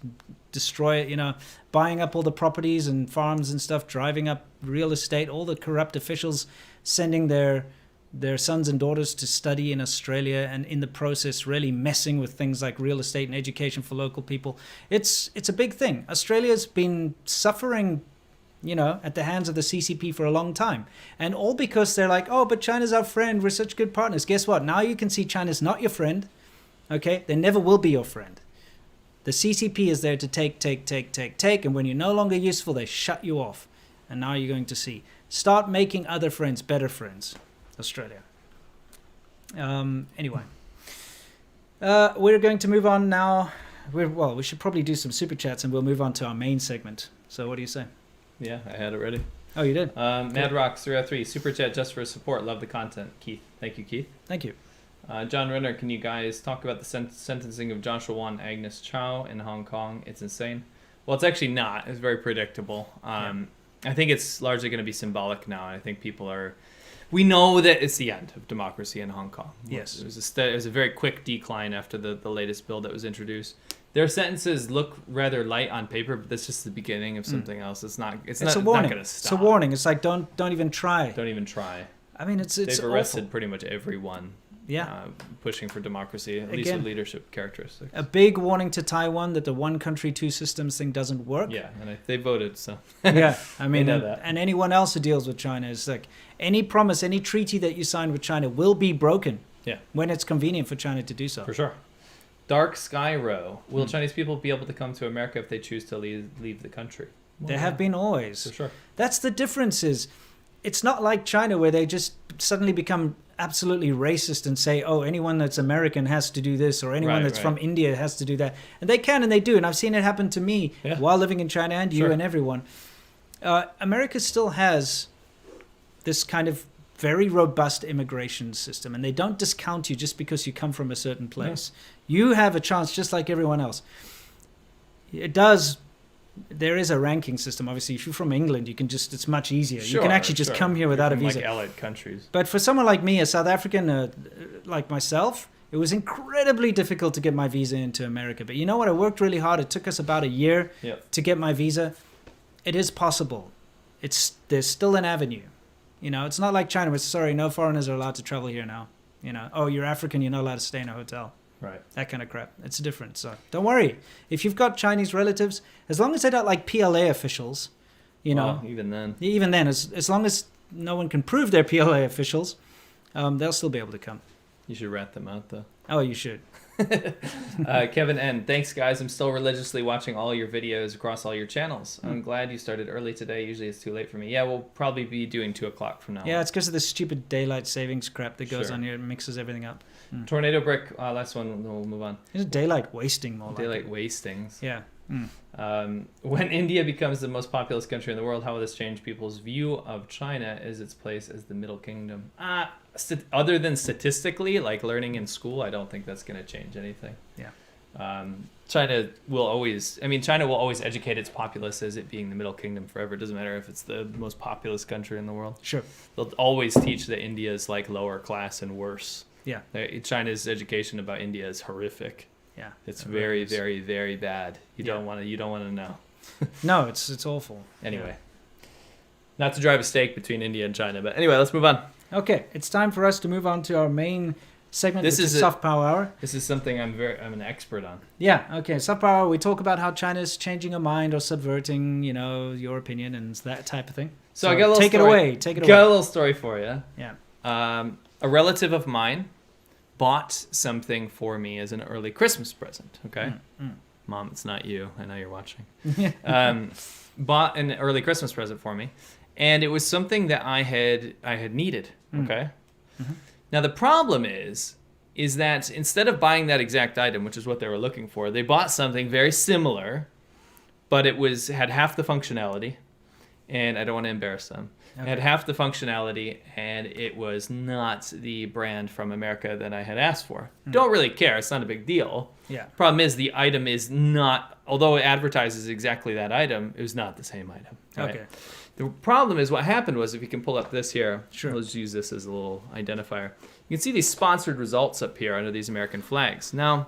destroy it, buying up all the properties and farms and stuff, driving up real estate, all the corrupt officials sending their sons and daughters to study in Australia, and in the process really messing with things like real estate and education for local people. It's a big thing. Australia's been suffering at the hands of the CCP for a long time. And all because they're like, oh, but China's our friend. We're such good partners. Guess what? Now you can see China's not your friend. Okay? They never will be your friend. The CCP is there to take. And when you're no longer useful, they shut you off. And now you're going to see. Start making other friends better friends. Australia. Anyway. We're going to move on now. We should probably do some super chats and we'll move on to our main segment. So what do you say? Yeah, I had it ready. Oh, you did? Mad Rocks 303, super chat just for support. Love the content. Keith. Thank you, Keith. Thank you. John Renner, can you guys talk about the sentencing of Joshua Wan Agnes Chow in Hong Kong? It's insane. Well, it's actually not. It's very predictable. I think it's largely going to be symbolic now. I think we know that it's the end of democracy in Hong Kong. Yes. It was a very quick decline after the latest bill that was introduced. Their sentences look rather light on paper, but that's just the beginning of something else. It's not a warning. Not going to stop. It's a warning. It's like don't even try. Don't even try. I mean, it's They've arrested awful. pretty much everyone. Yeah. Pushing for democracy, at least with leadership characteristics. A big warning to Taiwan that the one country, two systems thing doesn't work. Yeah, and they voted, so. Yeah, I mean, know that. And anyone else who deals with China is like, any promise, any treaty that you sign with China will be broken. Yeah. When it's convenient for China to do so. For sure. Dark Sky Row. Will Chinese people be able to come to America if they choose to leave the country? Well, there have been always. For sure. That's the difference is, it's not like China where they just suddenly become absolutely racist and say, oh, anyone that's American has to do this, or anyone that's from India has to do that. And they can and they do. And I've seen it happen to me while living in China and you and everyone. America still has this kind of very robust immigration system, and they don't discount you just because you come from a certain place. You have a chance just like everyone else. There is a ranking system. Obviously, if you're from England, you can it's much easier. You can actually just come here without a visa. Like allied countries. But for someone like me, a South African, like myself, it was incredibly difficult to get my visa into America. But you know what? I worked really hard. It took us about a year to get my visa. It is possible. There's still an avenue. It's not like China where, sorry, no foreigners are allowed to travel here now. Oh, you're African, you're not allowed to stay in a hotel. Right. That kind of crap. It's different. So don't worry. If you've got Chinese relatives, as long as they're not like PLA officials, well, even then, as long as no one can prove they're PLA officials, they'll still be able to come. You should rat them out, though. Oh, you should. Kevin N. Thanks, guys. I'm still religiously watching all your videos across all your channels. I'm glad you started early today. Usually it's too late for me. Yeah, we'll probably be doing 2 o'clock from now on. Yeah, it's because of this stupid daylight savings crap that goes on here and mixes everything up. Tornado Brick, last one, then we'll move on. It's daylight wasting more. Daylight wastings. Yeah. When India becomes the most populous country in the world, how will this change people's view of China as its place as the Middle Kingdom? Other than statistically, like learning in school, I don't think that's going to change anything. Yeah. China will always educate its populace as it being the Middle Kingdom forever. It doesn't matter if it's the most populous country in the world. Sure. They'll always teach that India is like lower class and worse. Yeah. China's education about India is horrific. Yeah. It's very, very, very bad. You don't want to know. No, it's awful. Anyway. Not to drive a stake between India and China, but anyway, let's move on. Okay, it's time for us to move on to our main segment, which is Soft Power Hour. This is something I'm an expert on. Yeah, okay. Soft Power Hour, we talk about how China's changing her mind or subverting, your opinion and that type of thing. So I got a little story. Take it away. Got a little story for you. Yeah. A relative of mine bought something for me as an early Christmas present. Okay, Mom, it's not you. I know you're watching. Bought an early Christmas present for me, and it was something that I had needed. Okay. Now the problem is that instead of buying that exact item, which is what they were looking for, they bought something very similar, but it had half the functionality, and I don't want to embarrass them. It had half the functionality, and it was not the brand from America that I had asked for. Don't really care. It's not a big deal. Yeah. Problem is, the item is not, although it advertises exactly that item, it was not the same item. Right? Okay. The problem is what happened was, if you can pull up this here, Sure. let's use this as a little identifier. You can see these sponsored results up here under these American flags. Now,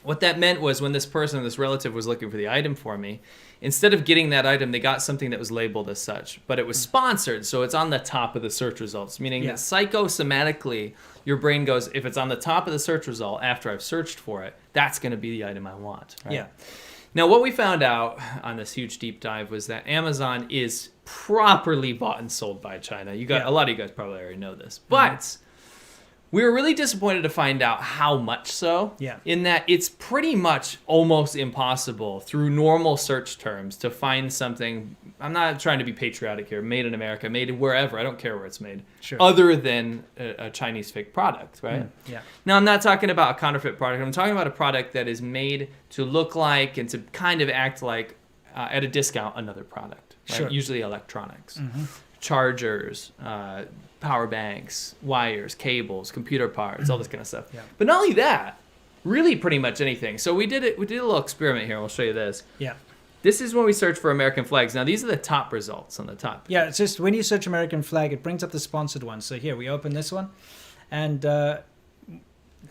what that meant was when this person, this relative, was looking for the item for me, instead of getting that item, they got something that was labeled as such, but it was sponsored, so it's on the top of the search results, meaning that psychosomatically, your brain goes, if it's on the top of the search result after I've searched for it, that's going to be the item I want. Right? Yeah. Now, what we found out on this huge deep dive was that Amazon is properly bought and sold by China. A lot of you guys probably already know this, but we were really disappointed to find out how much so. Yeah. In that it's pretty much almost impossible through normal search terms to find something. I'm not trying to be patriotic here. Made in America, made wherever. I don't care where it's made. Sure. Other than a Chinese fake product, right? Yeah. Now, I'm not talking about a counterfeit product. I'm talking about a product that is made to look like and to kind of act like, at a discount, another product. Right? Sure. Usually electronics. Chargers, power banks, wires, cables, computer parts, all this kind of stuff. Yeah. But not only that, really pretty much anything. So we did a little experiment here. We'll show you this. Yeah. This is when we search for American flags. Now, these are the top results on the top. Yeah, it's just when you search American flag, it brings up the sponsored one. So here, we open this one, and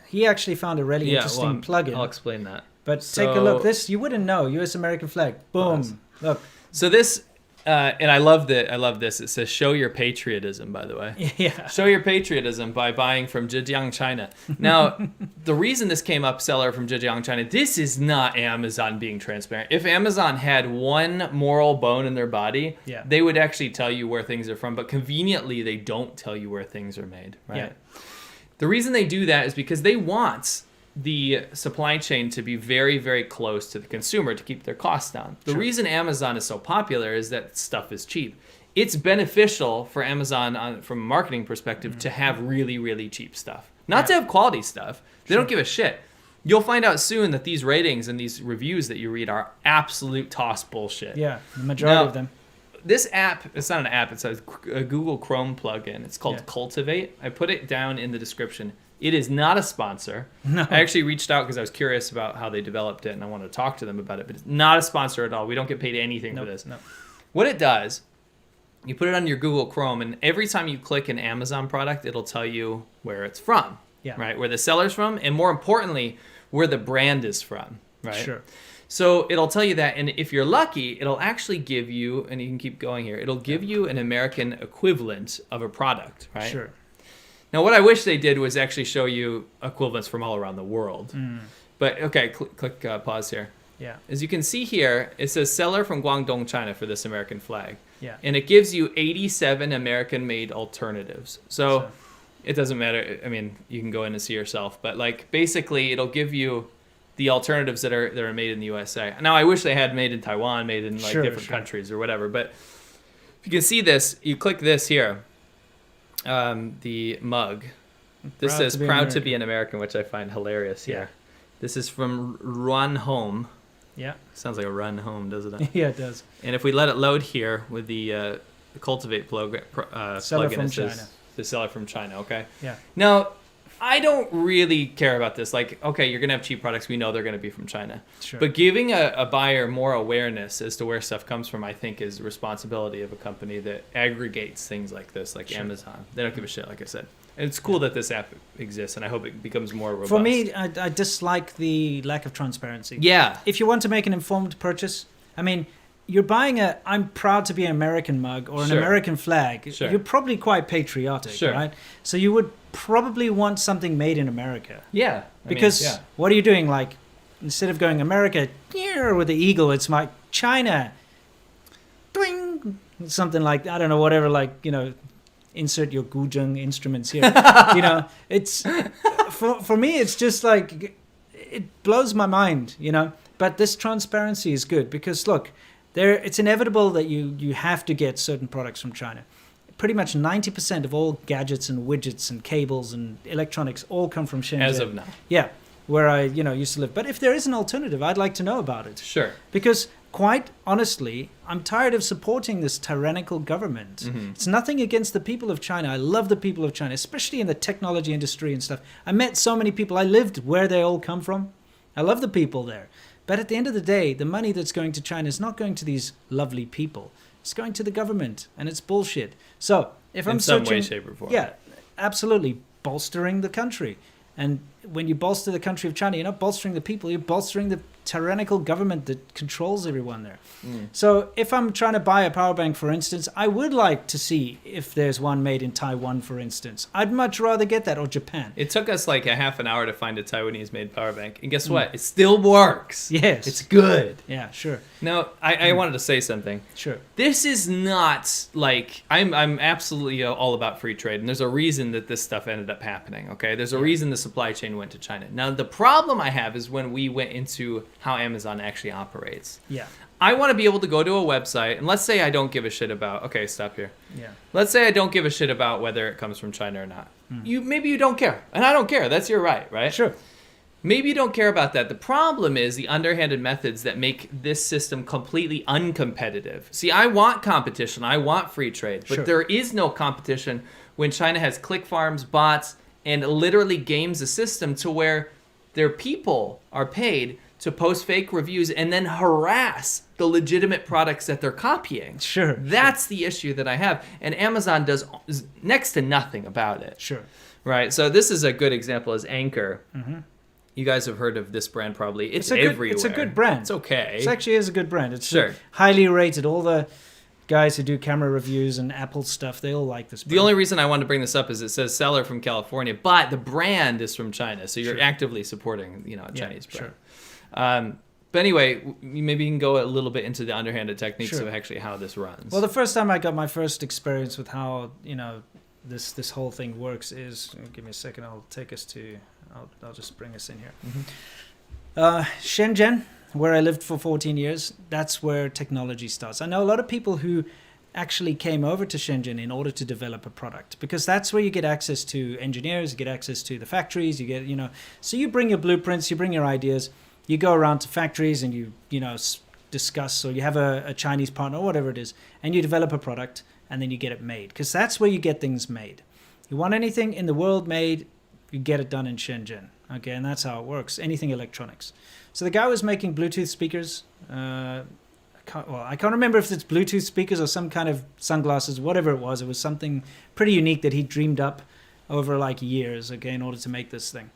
he actually found a really interesting plugin. I'll explain that. But take a look. This, you wouldn't know. U.S. American flag. Boom. Awesome. Look. So this, and I love this. It says, show your patriotism, by the way. Yeah. Show your patriotism by buying from Zhejiang, China. Now, the reason this came up, seller from Zhejiang, China, this is not Amazon being transparent. If Amazon had one moral bone in their body, they would actually tell you where things are from. But conveniently, they don't tell you where things are made. Right? Yeah. The reason they do that is because they want the supply chain to be very, very close to the consumer to keep their costs down. The reason Amazon is so popular is that stuff is cheap. It's beneficial for Amazon from a marketing perspective to have really, really cheap stuff. Not to have quality stuff. They don't give a shit. You'll find out soon that these ratings and these reviews that you read are absolute toss bullshit. Yeah, the majority of them. This app, it's not an app, it's a Google Chrome plugin. It's called Cultivate. I put it down in the description. It is not a sponsor. No. I actually reached out because I was curious about how they developed it, and I wanted to talk to them about it. But it's not a sponsor at all. We don't get paid anything for this. No. What it does, you put it on your Google Chrome, and every time you click an Amazon product, it'll tell you where it's from, right? Where the seller's from, and more importantly, where the brand is from, right? Sure. So it'll tell you that, and if you're lucky, it'll actually give you, and you can keep going here, it'll give you an American equivalent of a product, right? Sure. Now, what I wish they did was actually show you equivalents from all around the world. But, okay, click pause here. Yeah. As you can see here, it says seller from Guangdong, China for this American flag. Yeah. And it gives you 87 American-made alternatives. So it doesn't matter. I mean, you can go in and see yourself. But, like, basically, it'll give you the alternatives that are made in the USA. Now, I wish they had made in Taiwan, made in, like, different countries or whatever. But if you can see this, you click this here. The mug. This says proud to be an American, which I find hilarious here. This is from Run Home. Yeah. Sounds like a run home, doesn't it? Yeah, it does. And if we let it load here with the Cultivate plugin, it says the seller from China, okay? Yeah. Now, I don't really care about this. Like, okay, you're going to have cheap products. We know they're going to be from China. Sure. But giving a buyer more awareness as to where stuff comes from, I think, is the responsibility of a company that aggregates things like this, like Amazon. They don't give a shit, like I said. And it's cool that this app exists, and I hope it becomes more robust. For me, I dislike the lack of transparency. Yeah. If you want to make an informed purchase, I mean, you're buying I'm proud to be an American mug or an American flag. Sure. You're probably quite patriotic, right? So you would probably want something made in America. Yeah. Because what are you doing? Like, instead of going America with the eagle, it's like China. Twing! Something like, I don't know, whatever, like, you know, insert your guzheng instruments here. You know, it's, for me, it's just like, it blows my mind, you know. But this transparency is good because, look, it's inevitable that you have to get certain products from China. Pretty much 90% of all gadgets and widgets and cables and electronics all come from Shenzhen. As of now. Yeah, where I used to live. But if there is an alternative, I'd like to know about it. Sure. Because quite honestly, I'm tired of supporting this tyrannical government. Mm-hmm. It's nothing against the people of China. I love the people of China, especially in the technology industry and stuff. I met so many people. I lived where they all come from. I love the people there. But at the end of the day, the money that's going to China is not going to these lovely people. It's going to the government, and it's bullshit. So if I'm some searching, way, shape, or form. yeah, absolutely bolstering the country. And when you bolster the country of China, you're not bolstering the people, you're bolstering the tyrannical government that controls everyone there. So if I'm trying to buy a power bank, for instance, I would like to see if there's one made in Taiwan, for instance. I'd much rather get that, or Japan. It took us like a half an hour to find a Taiwanese-made power bank. And guess what? It still works. Yes. It's good. Yeah, sure. Now, I wanted to say something. Sure. This is not like I'm absolutely all about free trade, and there's a reason that this stuff ended up happening. Okay, there's a reason the supply chain went to China. Now, the problem I have is when we went into how Amazon actually operates. Yeah. I want to be able to go to a website, and let's say I don't give a shit about. Okay, stop here. Yeah. Let's say I don't give a shit about whether it comes from China or not. Maybe you don't care, and I don't care. That's your right, right? Sure. Maybe you don't care about that. The problem is the underhanded methods that make this system completely uncompetitive. See, I want competition. I want free trade. But Sure. there is no competition when China has click farms, bots, and literally games the system to where their people are paid to post fake reviews and then harass the legitimate products that they're copying. Sure. That's the issue that I have. And Amazon does next to nothing about it. Sure. Right? So this is a good example is Anchor. You guys have heard of this brand probably. It's everywhere. It's a good brand. It's okay. It actually is a good brand. It's Sure. highly rated. All the guys who do camera reviews and Apple stuff, they all like this brand. The only reason I wanted to bring this up is it says seller from California, but the brand is from China. So you're Sure. actively supporting, a Yeah, Chinese brand. sure. But anyway, maybe you can go a little bit into the underhanded techniques Sure. of actually how this runs. Well, the first time I got my first experience with how this whole thing works is, give me a second. I'll take us to. I'll just bring us in here. Shenzhen, where I lived for 14 years. That's where technology starts. I know a lot of people who actually came over to Shenzhen in order to develop a product, because that's where you get access to engineers, you get access to the factories, you get So you bring your blueprints, you bring your ideas, you go around to factories and you discuss, or you have a Chinese partner or whatever it is, and you develop a product and then you get it made, because that's where you get things made. You want anything in the world made, you get it done in Shenzhen. Okay, and that's how it works. Anything electronics. So the guy was making Bluetooth speakers. I can't remember if it's Bluetooth speakers or some kind of sunglasses, whatever it was. It was something pretty unique that he dreamed up over like years, okay, in order to make this thing.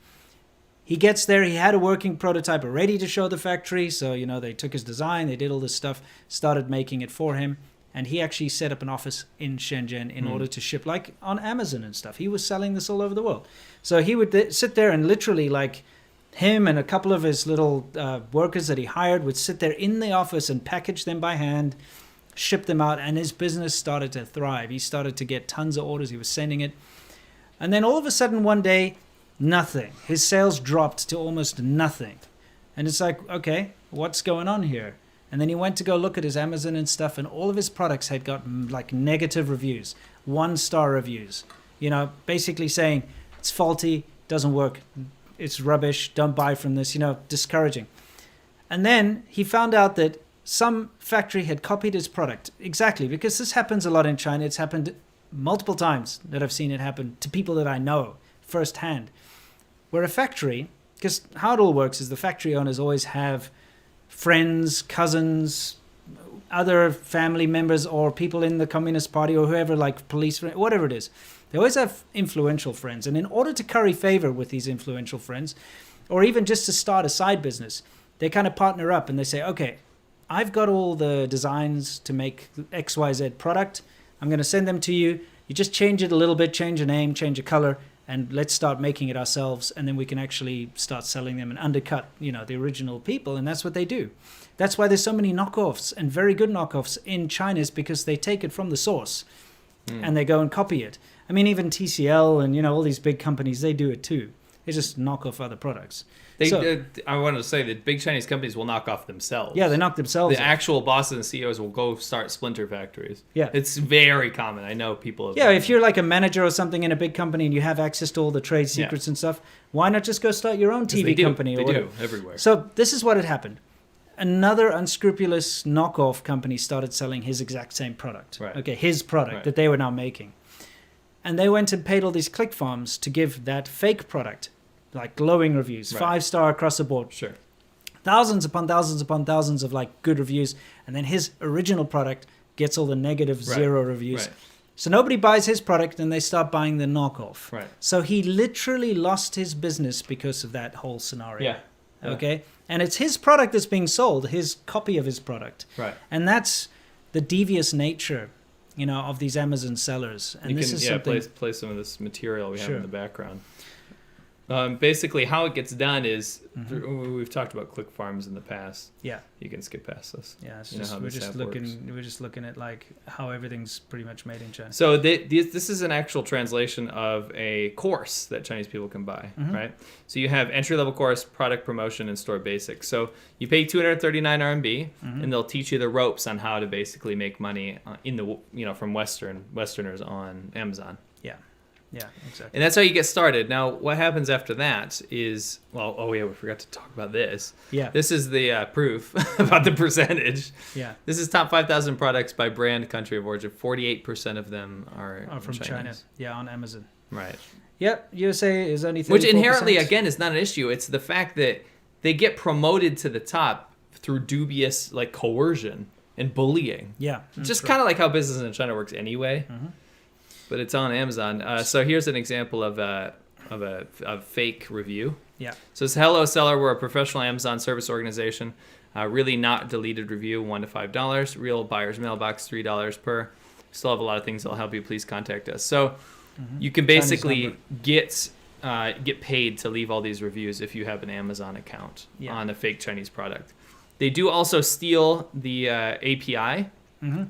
He gets there, he had a working prototype ready to show the factory. So, they took his design, they did all this stuff, started making it for him. And he actually set up an office in Shenzhen in order to ship, like on Amazon and stuff. He was selling this all over the world. So he would sit there and literally, like, him and a couple of his little workers that he hired would sit there in the office and package them by hand, ship them out, and his business started to thrive. He started to get tons of orders. He was sending it. And then all of a sudden one day, nothing. His sales dropped to almost nothing. And it's like, okay, what's going on here? And then he went to go look at his Amazon and stuff, and all of his products had got like negative reviews, 1-star reviews, basically saying it's faulty, doesn't work, it's rubbish, don't buy from this, discouraging. And then he found out that some factory had copied his product. Exactly, because this happens a lot in China. It's happened multiple times that I've seen it happen to people that I know firsthand, where a factory, because how it all works is the factory owners always have friends, cousins, other family members, or people in the Communist Party, or whoever, like police, whatever it is. They always have influential friends. And in order to curry favor with these influential friends, or even just to start a side business, they kind of partner up and they say, okay, I've got all the designs to make XYZ product. I'm going to send them to you. You just change it a little bit, change a name, change a color, and let's start making it ourselves, and then we can actually start selling them and undercut, the original people, and that's what they do. That's why there's so many knockoffs, and very good knockoffs in China, is because they take it from the source, and they go and copy it. I mean, even TCL and, all these big companies, they do it too. They just knock off other products. I wanted to say that big Chinese companies will knock off themselves. Yeah, they knock themselves The off. actual bosses and CEOs will go start splinter factories. Yeah. It's very common. I know people have Yeah, if you're like a manager or something in a big company and you have access to all the trade secrets and stuff, why not just go start your own TV company? They or whatever? do everywhere. So this is what had happened. another unscrupulous knockoff company started selling his exact same product. Right. Okay, his product that they were now making. And they went and paid all these click farms to give that fake product, like glowing reviews, 5-star across the board. Sure. Thousands upon thousands upon thousands of like good reviews. And then his original product gets all the negative 0 reviews. Right. So nobody buys his product and they start buying the knockoff. Right. So he literally lost his business because of that whole scenario. Yeah. Okay. And it's his product that's being sold, his copy of his product. Right. And that's the devious nature, you know, of these Amazon sellers. And you this can is something... play some of this material we have in the background. Basically, how it gets done is we've talked about click farms in the past. Yeah. You can skip past this. Yeah, it's just, we're just looking at like how everything's pretty much made in China. So this is an actual translation of a course that Chinese people can buy, right? So you have entry-level course, product promotion, and store basics. So you pay 239 RMB, and they'll teach you the ropes on how to basically make money from Westerners on Amazon. Yeah, exactly. And that's how you get started. Now, what happens after that is, we forgot to talk about this. Yeah. This is the proof about the percentage. Yeah. This is top 5,000 products by brand, country of origin. 48% of them are from Chinese. China. Yeah, on Amazon. Right. Yep, USA is only 34%. Which inherently, again, is not an issue. It's the fact that they get promoted to the top through dubious like coercion and bullying. Yeah. Just kind of like how business in China works anyway. But it's on Amazon. So here's an example of a fake review. Yeah. So it's hello seller. We're a professional Amazon service organization. Really not deleted review. $1 to $5. Real buyer's mailbox. $3 per. Still have a lot of things that'll help you. Please contact us. So you can basically get paid to leave all these reviews if you have an Amazon account on a fake Chinese product. They do also steal the API.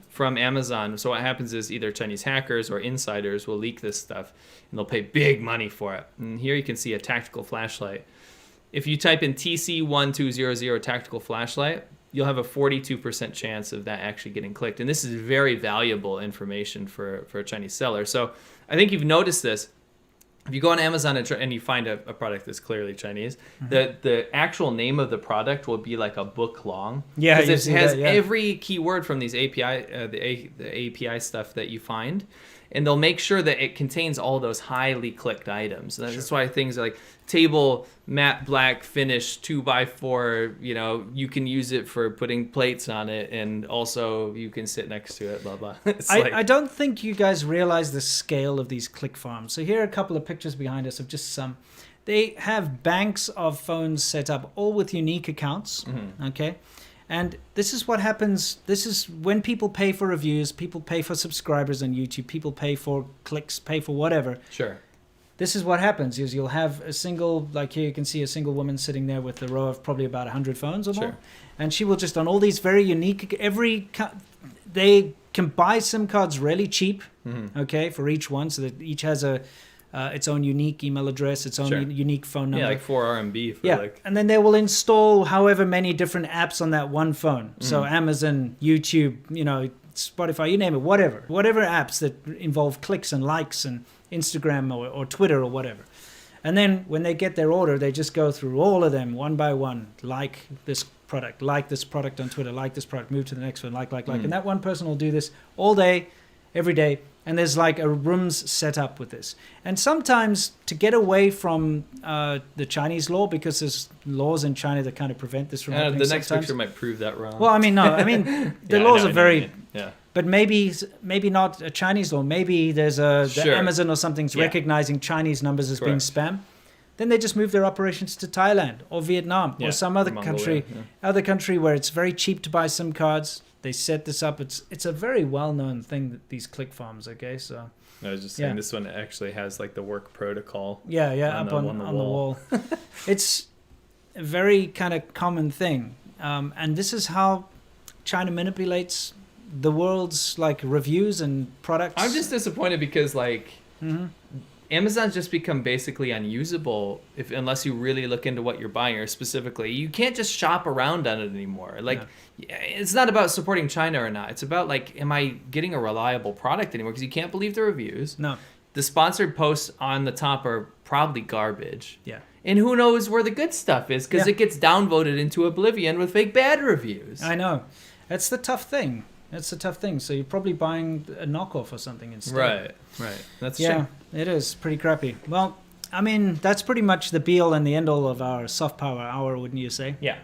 From Amazon. So what happens is either Chinese hackers or insiders will leak this stuff and they'll pay big money for it. And here you can see a tactical flashlight. If you type in TC1200 tactical flashlight, you'll have a 42% chance of that actually getting clicked. And this is very valuable information for a Chinese seller. So I think you've noticed this. If you go on Amazon and you find a product that's clearly Chinese, the actual name of the product will be like a book long. Yeah, because it has every keyword from these API, the API stuff that you find, and they'll make sure that it contains all those highly clicked items. And that's why things are like table matte black finish 2x4. You can use it for putting plates on it, and also you can sit next to it. Blah blah. I don't think you guys realize the scale of these click farms. So here are a couple of pictures behind us of just some. They have banks of phones set up, all with unique accounts. Okay. And this is what happens. This is when people pay for reviews, people pay for subscribers on YouTube, people pay for clicks, pay for whatever. Sure. This is what happens is you'll have a single, like here you can see a single woman sitting there with a row of probably about 100 phones or more. And she will just on all these very unique, they can buy SIM cards really cheap, okay, for each one. So that each has its own unique email address, its own unique phone number. Yeah, like 4 RMB for and then they will install however many different apps on that one phone. So Amazon, YouTube, Spotify, you name it, whatever apps that involve clicks and likes and Instagram or Twitter or whatever. And then when they get their order, they just go through all of them one by one, like this product on Twitter, like this product, move to the next one, like. And that one person will do this all day, every day. And there's like a rooms set up with this. And sometimes to get away from the Chinese law, because there's laws in China that kind of prevent this from happening the next sometimes. picture might prove that wrong. Well, I mean, the laws are very... Yeah. But maybe not a Chinese law. Maybe there's the Amazon or something's recognizing Chinese numbers as being spam. Then they just move their operations to Thailand or Vietnam or some other country, where it's very cheap to buy SIM cards. They set this up. It's a very well-known thing, that these click farms. Okay, so I was just saying this one actually has like the work protocol. Up on the wall. It's a very kind of common thing, and this is how China manipulates the world's like reviews and products. I'm just disappointed because Amazon's just become basically unusable unless you really look into what you're buying, or specifically you can't just shop around on it anymore. It's not about supporting China or not. It's about like, am I getting a reliable product anymore? Because you can't believe the reviews. No. The sponsored posts on the top are probably garbage. Yeah. And who knows where the good stuff is, because it gets downvoted into oblivion with fake bad reviews. I know. That's the tough thing. So you're probably buying a knockoff or something instead. Right. That's true. It is pretty crappy. Well, I mean, that's pretty much the be-all and the end-all of our soft power hour, wouldn't you say? Yeah.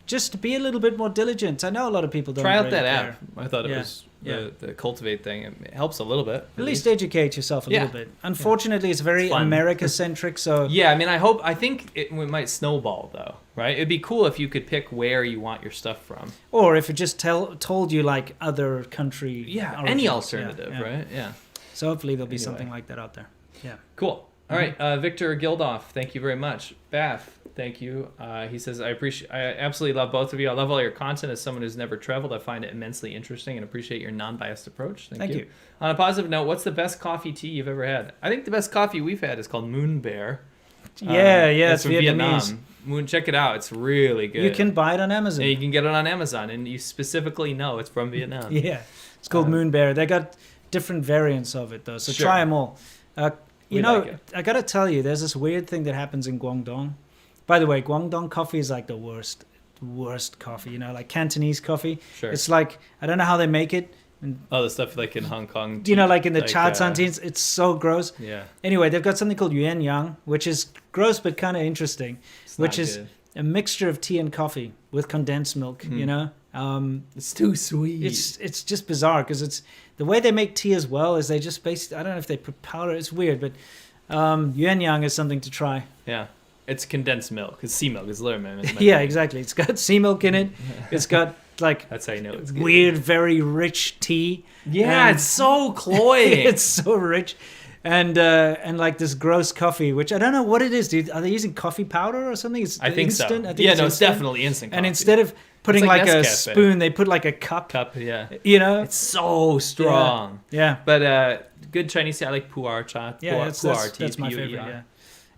Just be a little bit more diligent. I know a lot of people don't try out really that care. app. I thought it was the Cultivate thing. It helps a little bit. At least educate yourself a little bit. Unfortunately, it's very America-centric, so... Yeah, I mean, I think it might snowball, though, right? It'd be cool if you could pick where you want your stuff from. Or if it just told you, like, other country... Yeah, any alternative, right? Yeah. So hopefully there'll be something like that out there. Yeah. Cool. All right, Victor Gildoff, thank you very much. Bath, thank you. He says, I absolutely love both of you. I love all your content. As someone who's never traveled, I find it immensely interesting and appreciate your non-biased approach. Thank you. On a positive note, what's the best coffee tea you've ever had? I think the best coffee we've had is called Moon Bear. It's from Vietnamese. Vietnam. Check it out. It's really good. You can buy it on Amazon. Yeah, you can get it on Amazon, and you specifically know it's from Vietnam. It's called Moon Bear. They got different variants of it, though, so try them all. I gotta tell you, there's this weird thing that happens in Guangdong. By the way, Guangdong coffee is like the worst coffee. Like Cantonese coffee. Sure. It's like, I don't know how they make it. The stuff like in Hong Kong. Like in the cha canteens, it's so gross. Yeah. Anyway, they've got something called yuan yang, which is gross but kind of interesting, which is a mixture of tea and coffee with condensed milk. It's too sweet. It's just bizarre because it's the way they make tea as well is they just I don't know if they put powder. It's weird, but yuan yang is something to try. Yeah, it's condensed milk. It's sea milk. It's literally yeah, exactly. It's got sea milk in it. It's got like that's how you know it's good. Weird, very rich tea. Yeah, it's so cloying. It's so rich. And like this gross coffee, which I don't know what it is, dude. Are they using coffee powder or something? I think instant? so. I think it's definitely instant coffee. And instead of putting like a Nescafe. spoon, they put like a cup. Yeah. It's so strong. Yeah. But good Chinese tea. I like pu'er cha. Yeah, that's my favorite.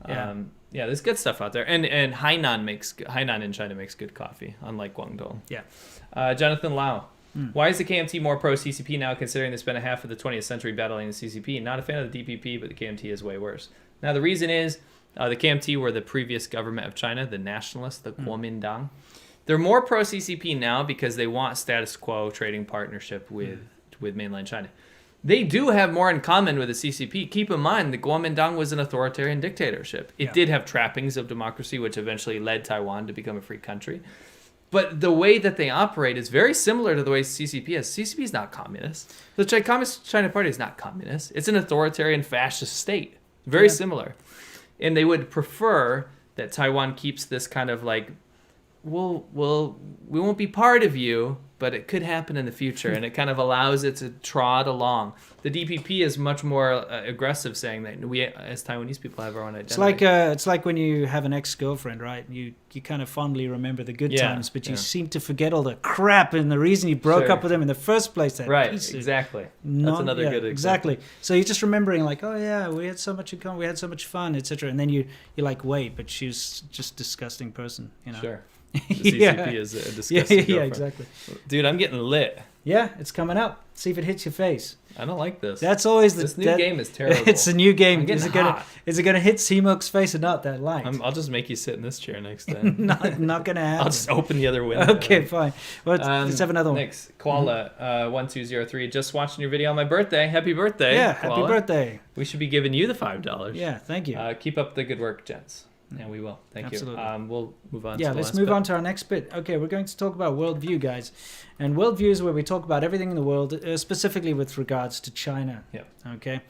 Yeah. There's good stuff out there. And Hainan in China makes good coffee, unlike Guangdong. Yeah. Jonathan Lau. Why is the KMT more pro-CCP now, considering they spent a half of the 20th century battling the CCP? Not a fan of the DPP, but the KMT is way worse. Now, the reason is the KMT were the previous government of China, the nationalists, the Kuomintang. They're more pro-CCP now because they want status quo trading partnership with mainland China. They do have more in common with the CCP. Keep in mind, the Kuomintang was an authoritarian dictatorship. It did have trappings of democracy, which eventually led Taiwan to become a free country. But the way that they operate is very similar to the way CCP is. CCP is not communist. The Communist China Party is not communist. It's an authoritarian fascist state. Very similar. And they would prefer that Taiwan keeps this kind of like, we won't be part of you, but it could happen in the future. And it kind of allows it to trot along. The DPP is much more aggressive, saying that we, as Taiwanese people, have our own identity. It's like when you have an ex-girlfriend, right? You kind of fondly remember the good times, but you seem to forget all the crap and the reason you broke up with them in the first place. Exactly. That's another good example. Exactly. So you're just remembering, like, oh yeah, we had so much in common, we had so much fun, etc. And then you're like, wait, but she's just a disgusting person, Sure. The CCP is a disgusting girlfriend. Exactly. Dude, I'm getting lit. Yeah, it's coming up. See if it hits your face. I don't like this. That's always this new game is terrible. It's a new game. Is it gonna hit C-Milk's face or not? That light. I'll just make you sit in this chair next time. not gonna happen. I'll just open the other window. Okay, fine. Well, let's have another one. Next, Koala 1203. Just watching your video on my birthday. Happy birthday! Yeah, Koala. happy birthday. We should be giving you the $5. Yeah, thank you. Keep up the good work, gents. And we will. Thank you. We'll move on. Yeah, let's move on to our next bit. Okay, we're going to talk about worldview, guys. And worldview is where we talk about everything in the world, specifically with regards to China. Yeah. Okay.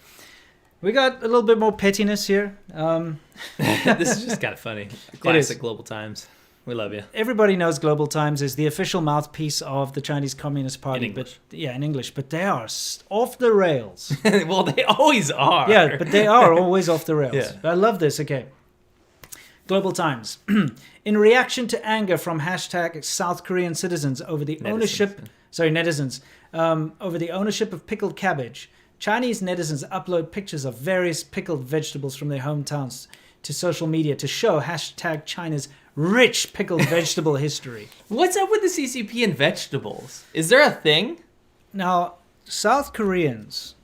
We got a little bit more pettiness here. This is just kind of funny. Classic Global Times. We love you. Everybody knows Global Times is the official mouthpiece of the Chinese Communist Party. In English. In English. But they are off the rails. Well, they always are. Yeah, but they are always off the rails. Yeah. But I love this. Okay. Global Times. In reaction to anger from hashtag South Korean citizens over the netizens, over the ownership of pickled cabbage, Chinese netizens upload pictures of various pickled vegetables from their hometowns to social media to show hashtag China's rich pickled vegetable history. What's up with the CCP and vegetables? Is there a thing? Now, South Koreans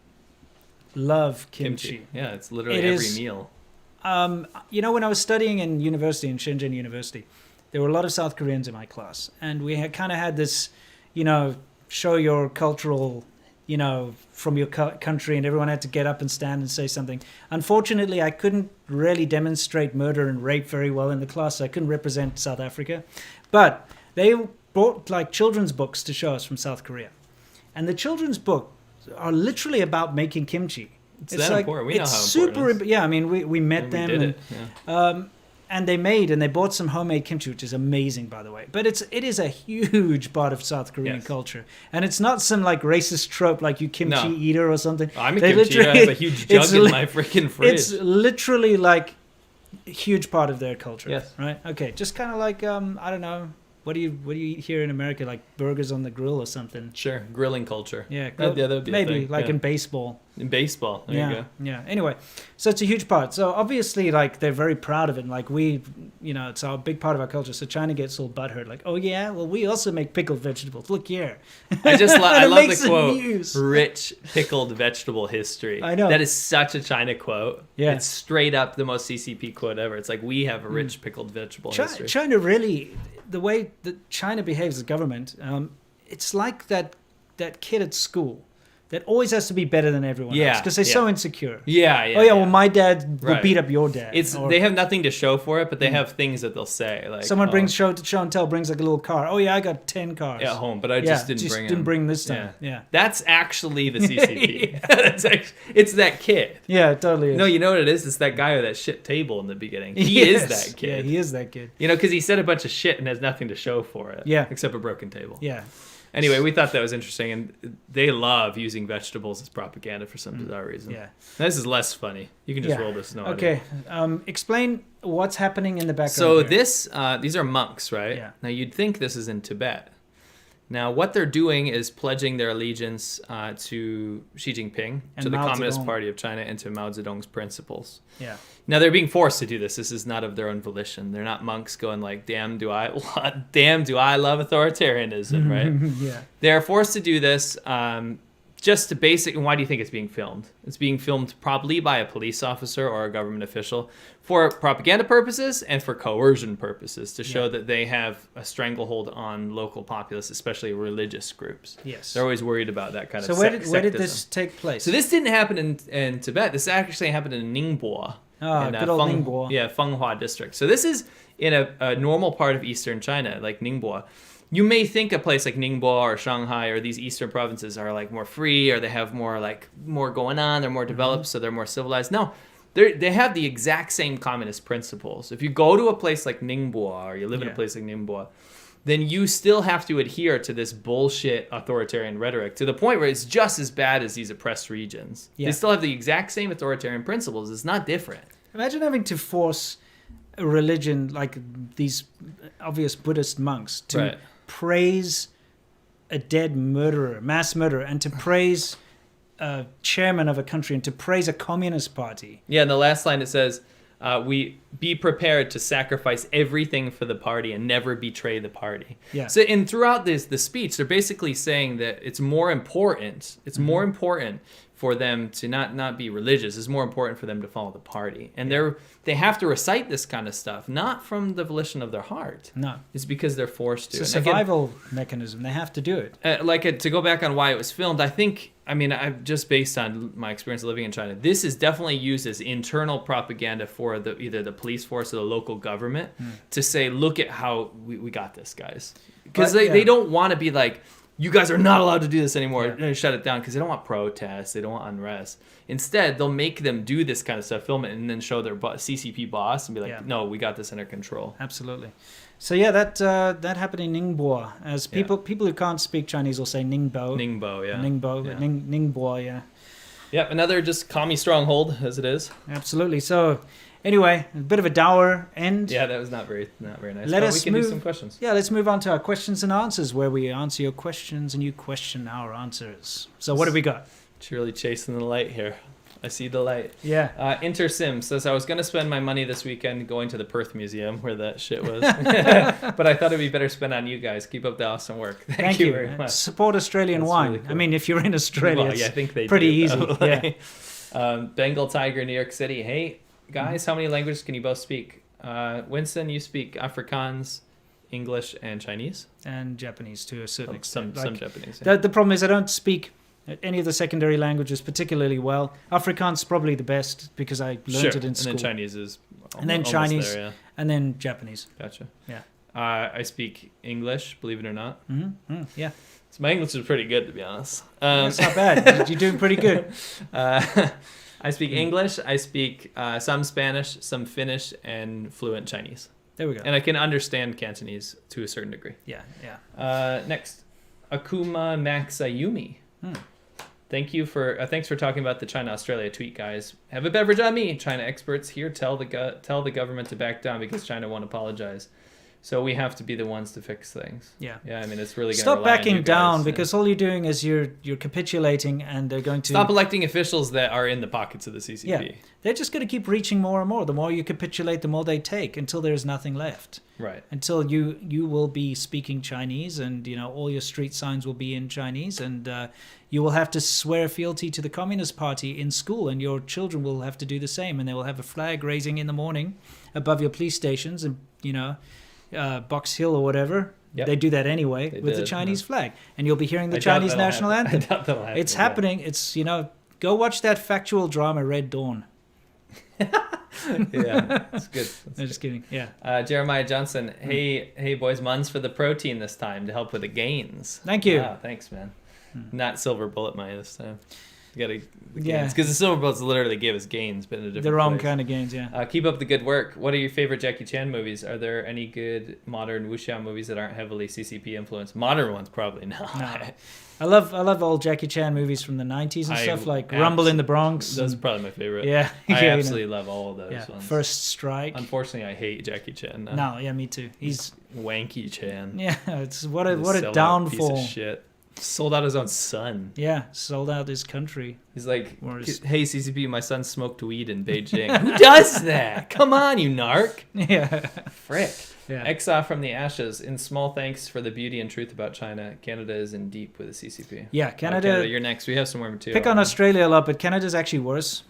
love kimchi. Yeah, it's literally every meal. You know, when I was studying in university, in Shenzhen University, there were a lot of South Koreans in my class. And we had kind of had this, you know, show your cultural, you know, from your country, and everyone had to get up and stand and say something. Unfortunately, I couldn't really demonstrate murder and rape very well in the class. So I couldn't represent South Africa. But they brought like children's books to show us from South Korea. And the children's books are literally about making kimchi. It's that like, important. We know how super important it is. Yeah, I mean, we met them. We did it. Yeah. And they bought some homemade kimchi, which is amazing, by the way. But it is a huge part of South Korean culture. And it's not some like racist trope like you kimchi eater or something. I'm a kimchi eater. I have a huge jug in my freaking fridge. It's literally like a huge part of their culture. Yes. Right? Okay. Just kind of like, I don't know. What do you eat here in America? Like burgers on the grill or something? Sure, grilling culture. Yeah, that would be maybe a thing. like in baseball. In baseball, there you go. Yeah. Anyway, so it's a huge part. So obviously, like they're very proud of it. And like we, you know, it's a big part of our culture. So China gets all butthurt, like, oh yeah, well we also make pickled vegetables. Look here. I just I love the quote. News. Rich pickled vegetable history. I know that is such a China quote. Yeah, it's straight up the most CCP quote ever. It's like we have a rich pickled vegetable history. China really, the way that China behaves as a government, it's like that kid at school that always has to be better than everyone else because they're so insecure. Yeah. Oh yeah, well my dad will beat up your dad. They have nothing to show for it, but they have things that they'll say. Like someone brings show and tell brings like a little car. Oh yeah, I got 10 cars at home, but I just didn't bring this time. Yeah. That's actually the CCP. It's that kid. Yeah, it totally is. No, you know what it is? It's that guy with that shit table in the beginning. He is that kid. Yeah, he is that kid. You know, because he said a bunch of shit and has nothing to show for it. Yeah. Except a broken table. Yeah. Anyway, we thought that was interesting, and they love using vegetables as propaganda for some bizarre reason. Yeah. This is less funny. You can just roll this. No okay. Explain what's happening in the background. So here. These are monks, right? Yeah. Now, you'd think this is in Tibet. Now, what they're doing is pledging their allegiance to Xi Jinping, to the Communist Party of China, and to Mao Zedong's principles. Yeah. Now, they're being forced to do this. This is not of their own volition. They're not monks going like, damn, do I love authoritarianism, right? Yeah. They're forced to do this just to basic. And why do you think it's being filmed? It's being filmed probably by a police officer or a government official for propaganda purposes and for coercion purposes to show that they have a stranglehold on local populace, especially religious groups. Yes. They're always worried about that kind of So where did this take place? So this didn't happen in Tibet. This actually happened in Ningbo. Oh, good old Ningbo. Yeah, Fenghua district. So this is in a normal part of eastern China, like Ningbo. You may think a place like Ningbo or Shanghai or these eastern provinces are like more free, or they have more going on, they're more developed, so they're more civilized. No, they have the exact same communist principles. If you go to a place like Ningbo or you live in a place like Ningbo, then you still have to adhere to this bullshit authoritarian rhetoric to the point where it's just as bad as these oppressed regions. Yeah. They still have the exact same authoritarian principles. It's not different. Imagine having to force a religion like these obvious Buddhist monks to praise a dead murderer, mass murderer, and to praise a chairman of a country, and to praise a communist party. Yeah, in the last line it says, we be prepared to sacrifice everything for the party and never betray the party. Yeah. So, and throughout the speech, they're basically saying that it's more important. It's more important for them to not be religious. It's more important for them to follow the party. And they have to recite this kind of stuff, not from the volition of their heart. No. It's because they're forced to. It's a survival mechanism. They have to do it. To go back on why it was filmed, I've just based on my experience living in China, this is definitely used as internal propaganda for either the police force or the local government to say, look at how we got this, guys. Because they don't want to be like, you guys are not allowed to do this anymore. Yeah. Shut it down, because they don't want protests. They don't want unrest. Instead, they'll make them do this kind of stuff, film it, and then show their CCP boss and be like, no, we got this under control. Absolutely. So yeah, that happened in Ningbo. As people who can't speak Chinese will say Ningbo. Ningbo, yeah. Ningbo, yeah. Ningbo, yeah. Yep, another just commie stronghold, as it is. Absolutely. So anyway, a bit of a dour end. Yeah, that was not very nice. We can do some questions. Yeah, let's move on to our questions and answers, where we answer your questions and you question our answers. So what do we got? It's really chasing the light here. I see the light. Yeah. InterSim says, I was going to spend my money this weekend going to the Perth Museum where that shit was. But I thought it'd be better spent on you guys. Keep up the awesome work. Thank you very much. Support Australian wine. Really cool. I mean, if you're in Australia, I think they pretty do, easy. Yeah. Bengal Tiger, New York City. Hey, guys, how many languages can you both speak? Winston, you speak Afrikaans, English, and Chinese? And Japanese to a certain extent. Some Japanese. Yeah. The problem is I don't speak any of the secondary languages particularly well. Afrikaans is probably the best because I learned it in school. And then Chinese is and then Chinese, there, yeah. And then Japanese. Gotcha. Yeah. I speak English, believe it or not. Yeah. So my English is pretty good, to be honest. That's not bad. You're doing pretty good. I speak English. I speak some Spanish, some Finnish, and fluent Chinese. There we go. And I can understand Cantonese to a certain degree. Yeah. Next, Akuma Maxayumi. Thanks for talking about the China-Australia tweet, guys. Have a beverage on me. China experts here tell the government to back down because China won't apologize. So we have to be the ones to fix things. Yeah. Yeah, I mean, it's really going to stop backing down because all you're doing is you're capitulating and they're going to... Stop electing officials that are in the pockets of the CCP. Yeah. They're just going to keep reaching more and more. The more you capitulate, the more they take until there's nothing left. Right. Until you will be speaking Chinese and, all your street signs will be in Chinese and you will have to swear fealty to the Communist Party in school and your children will have to do the same and they will have a flag raising in the morning above your police stations and, Box Hill or whatever. Yep. They do that anyway with the Chinese flag. And you'll be hearing the Chinese national anthem. I doubt that'll happen. It's happening. It's, go watch that factual drama, Red Dawn. Yeah, it's good. I'm just kidding. Yeah. Jeremiah Johnson, hey boys, muns for the protein this time to help with the gains. Thank you. Wow, thanks, man. Not silver bullet money this time. You gotta gains because the silver bullets literally gave us gains, but in a different. The wrong place. kind of gains, yeah. Keep up the good work. What are your favorite Jackie Chan movies? Are there any good modern wuxia movies that aren't heavily CCP influenced? Modern ones, probably not. No. I love old Jackie Chan movies from the 90s and stuff like Rumble in the Bronx. Those are probably my favorite. Yeah. I absolutely love all of those ones. First Strike. Unfortunately, I hate Jackie Chan. No, yeah, me too. He's wanky Chan. Yeah, it's what a downfall. Piece of shit. Sold out his own son. Yeah, sold out his country. He's like, hey, CCP, my son smoked weed in Beijing. Who does that? Come on, you narc. Yeah. Frick. Yeah. Exile from the ashes. In small thanks for the beauty and truth about China, Canada is in deep with the CCP. Yeah, Canada, you're next. We have some more material. Pick on Australia a lot, but Canada's actually worse.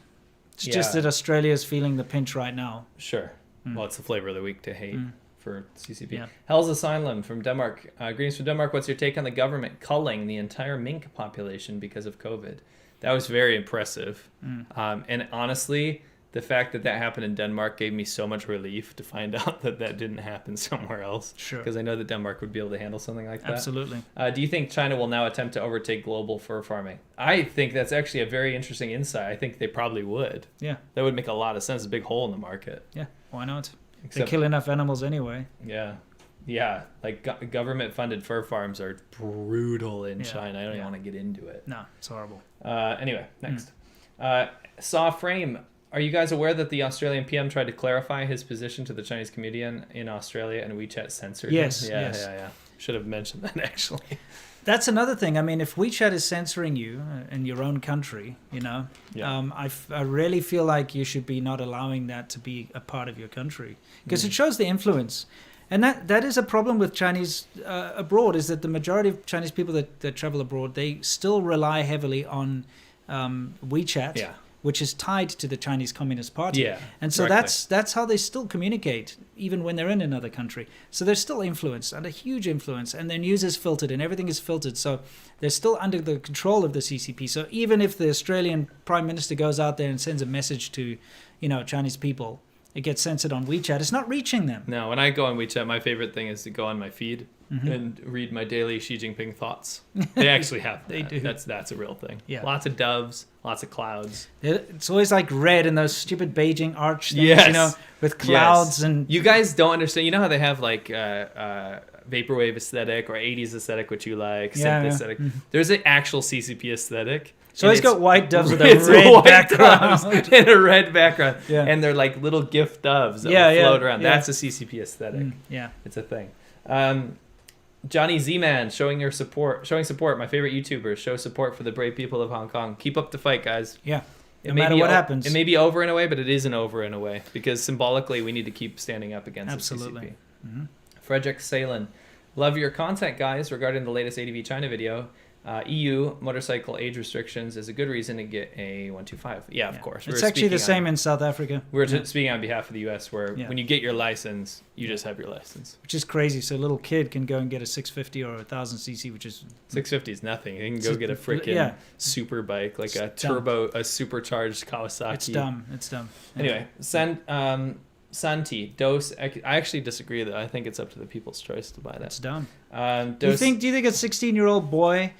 It's just that Australia's feeling the pinch right now. Sure. Well, it's the flavor of the week to hate. For CCP. Yeah. Hell's Asylum from Denmark. Greetings from Denmark. What's your take on the government culling the entire mink population because of COVID? That was very impressive. And honestly, the fact that happened in Denmark gave me so much relief to find out that didn't happen somewhere else. Sure. Because I know that Denmark would be able to handle something like that. Absolutely. Do you think China will now attempt to overtake global fur farming? I think that's actually a very interesting insight. I think they probably would. Yeah. That would make a lot of sense. A big hole in the market. Yeah. Why not? They kill enough animals anyway. Yeah. Like government-funded fur farms are brutal in China. I don't even want to get into it. No, it's horrible. Anyway, next. Saw Frame. Are you guys aware that the Australian PM tried to clarify his position to the Chinese comedian in Australia and WeChat censored him? Yes. Yeah. Should have mentioned that, actually. That's another thing. I mean, if WeChat is censoring you in your own country, I really feel like you should be not allowing that to be a part of your country because it shows the influence. And that is a problem with Chinese abroad, is that the majority of Chinese people that travel abroad, they still rely heavily on WeChat, which is tied to the Chinese Communist Party. Yeah, and so that's how they still communicate, even when they're in another country. So they're still influenced, under huge influence, and their news is filtered and everything is filtered. So they're still under the control of the CCP. So even if the Australian Prime Minister goes out there and sends a message to, Chinese people, it gets censored on WeChat. It's not reaching them. No, when I go on WeChat, my favorite thing is to go on my feed and read my daily Xi Jinping thoughts. They actually have that. They do. That's a real thing. Yeah. Lots of doves, lots of clouds. It's always like red and those stupid Beijing arch things, with clouds and... You guys don't understand. You know how they have like vaporwave aesthetic or 80s aesthetic, which you like, synth aesthetic. There's an actual CCP aesthetic. So he's got white doves with a red background. And a red background. Yeah. And they're like little gift doves that float around. Yeah. That's a CCP aesthetic. Yeah. It's a thing. Johnny Z-Man showing support. My favorite YouTubers show support for the brave people of Hong Kong. Keep up the fight, guys. Yeah. No matter what happens. It may be over in a way, but it isn't over in a way because symbolically we need to keep standing up against the CCP. Frederick Salen. Love your content, guys, regarding the latest ADVChina video. EU motorcycle age restrictions is a good reason to get a 125. Yeah, of course. It's actually the same in South Africa. We're speaking on behalf of the US, where when you get your license, you just have your license. Which is crazy. So a little kid can go and get a 650 or a 1000cc, which is... 650 is nothing. You can go get a freaking super bike, like a supercharged Kawasaki. It's dumb. Anyway, Santi, Dos... I actually disagree, though. I think it's up to the people's choice to buy that. It's dumb. Do you think a 16-year-old boy...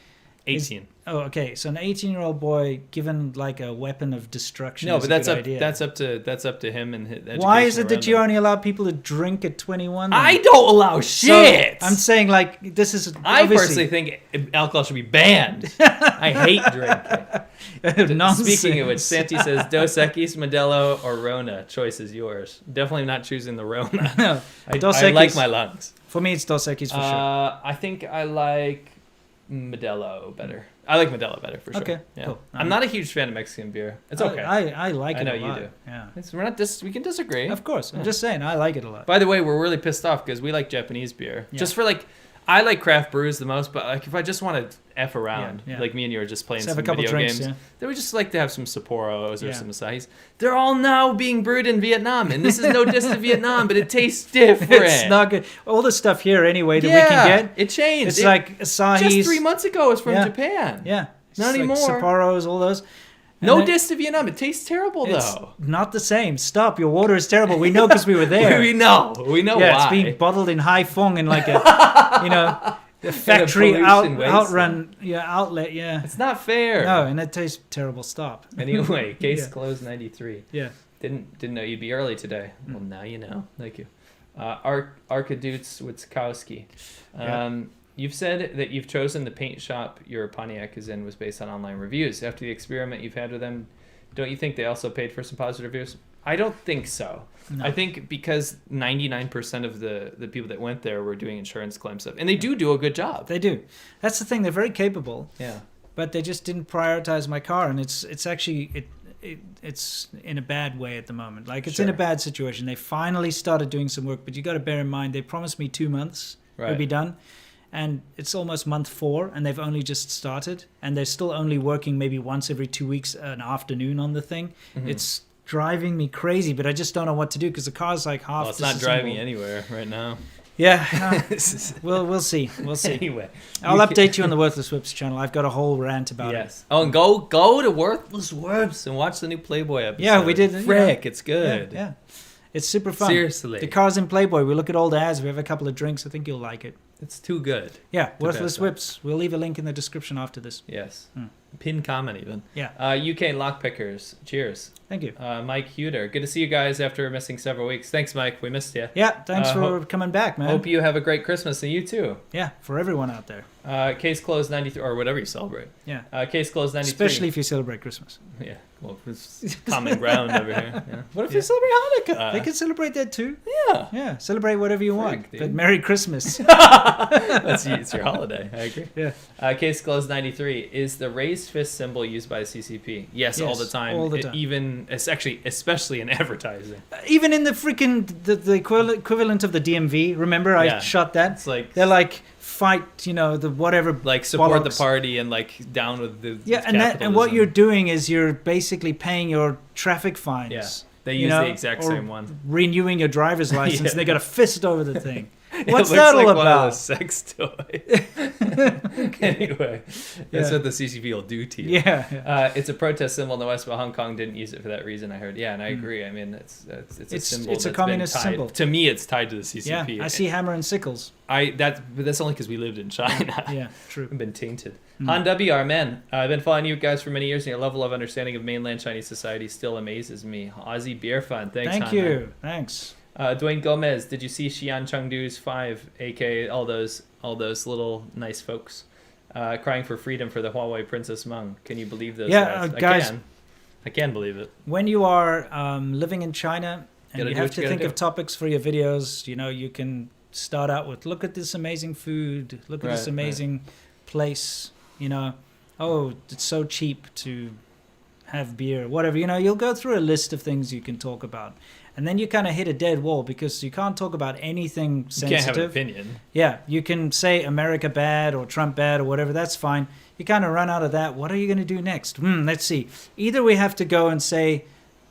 18. Oh, okay. So an 18-year-old boy given like a weapon of destruction. No, but that's up to him and his education. Why is it that you only allow people to drink at 21? Then? I don't allow shit. So I'm saying like this is. I personally think alcohol should be banned. I hate drinking. Speaking of which, Santi says Dos Equis, Modelo, or Rona. Choice is yours. Definitely not choosing the Rona. No, I like my lungs. For me, it's Dos Equis for sure. I think I like Modelo better. I like Modelo better for sure. Okay, yeah. cool. I'm not a huge fan of Mexican beer. It's okay. I like it a lot. I know you do. Yeah. We can disagree. Of course. I'm just saying I like it a lot. By the way, we're really pissed off because we like Japanese beer. Yeah. Just for like, I like craft brews the most, but like if I just want to F around, like me and you are just playing some video games, then we just like to have some Sapporos or some Asahis. They're all now being brewed in Vietnam, and this is no diss to Vietnam, but it tastes different. It's not good. All the stuff here anyway that we can get. It changed. It's like Asahi's. Just 3 months ago, it's from Japan. Yeah. Not anymore. Sapporos, all those. No diss to Vietnam. It tastes terrible, it's though. Not the same. Stop. Your water is terrible. We know because we were there. We know why. It's being bottled in Haiphong in like a, a factory outlet. Yeah. It's not fair. No, and it tastes terrible. Stop. Anyway, case closed 93. Yeah. Didn't know you'd be early today. Well, now you know. Thank you. Arkadutes Witkowski. You've said that you've chosen the paint shop your Pontiac is in was based on online reviews. After the experiment you've had with them, don't you think they also paid for some positive reviews? I don't think so. No. I think because 99% of the people that went there were doing insurance claim stuff. And they do a good job. They do. That's the thing. They're very capable. Yeah. But they just didn't prioritize my car. And it's actually... It's in a bad way at the moment. Like, it's in a bad situation. They finally started doing some work. But you got to bear in mind, they promised me 2 months it'll be done. And it's almost month 4, and they've only just started, and they're still only working maybe once every 2 weeks an afternoon on the thing. Mm-hmm. It's driving me crazy, but I just don't know what to do because the car's like half. Well, it's not driving anywhere right now. Yeah, we'll see. Anyway, I'll update you on the Worthless Whips channel. I've got a whole rant about it. Oh, and go to Worthless Whips and watch the new Playboy episode. Yeah, we did. Frick, it's good. Yeah. It's super fun. Seriously. The car's in Playboy. We look at old ads. We have a couple of drinks. I think you'll like it. It's too good. Yeah, Worthless Whips. We'll leave a link in the description after this. Yes. Pin comment even. Yeah. UK Lockpickers. Cheers. Thank you. Mike Huter. Good to see you guys after missing several weeks. Thanks, Mike. We missed you. Yeah, thanks for coming back, man. Hope you have a great Christmas, and you too. Yeah, for everyone out there. Case closed 93, or whatever you celebrate. Yeah. Case closed 93. Especially if you celebrate Christmas. Yeah. Well, it's common ground over here. Yeah. What if you celebrate Hanukkah? They can celebrate that too. Yeah. Yeah. Celebrate whatever you want. But Merry Christmas. It's your holiday. I agree. Yeah. Case closed 93. Is the raised fist symbol used by the CCP? Yes, all the time. All the time. Even, especially in advertising. Even in the freaking, the equivalent of the DMV. Remember, I shot that? It's like... They're like... fight, the whatever, like support bollocks. The party and like down with the and what you're doing is you're basically paying your traffic fines. Yeah, they use the exact same one. Renewing your driver's license, and they got a fist over the thing. What's that all about? It looks like about? One of those sex toys. Anyway, that's what the CCP will do to you. Yeah. It's a protest symbol in the West, but Hong Kong didn't use it for that reason. I heard. Yeah, and I agree. I mean, it's a symbol. It's a communist symbol. To me, it's tied to the CCP. Yeah, I see hammer and sickles. But that's only because we lived in China. Yeah, true. We've been tainted. Han WR, man, I've been following you guys for many years, and your level of understanding of mainland Chinese society still amazes me. Aussie Beer Fun, thanks. Thank you, thanks. Dwayne Gomez, did you see Xi'an Chengdu's 5, aka all those little nice folks, crying for freedom for the Huawei Princess Meng? Can you believe those guys? Guys, I can believe it. When you are living in China and you have to think of topics for your videos, you can start out with, look at this amazing food, look at this amazing place, oh, it's so cheap to have beer, whatever, you'll go through a list of things you can talk about. And then you kind of hit a dead wall because you can't talk about anything sensitive. You can't have an opinion. Yeah, you can say America bad or Trump bad or whatever, that's fine. you kind of run out of that. What are you going to do next? Let's see. Either we have to go and say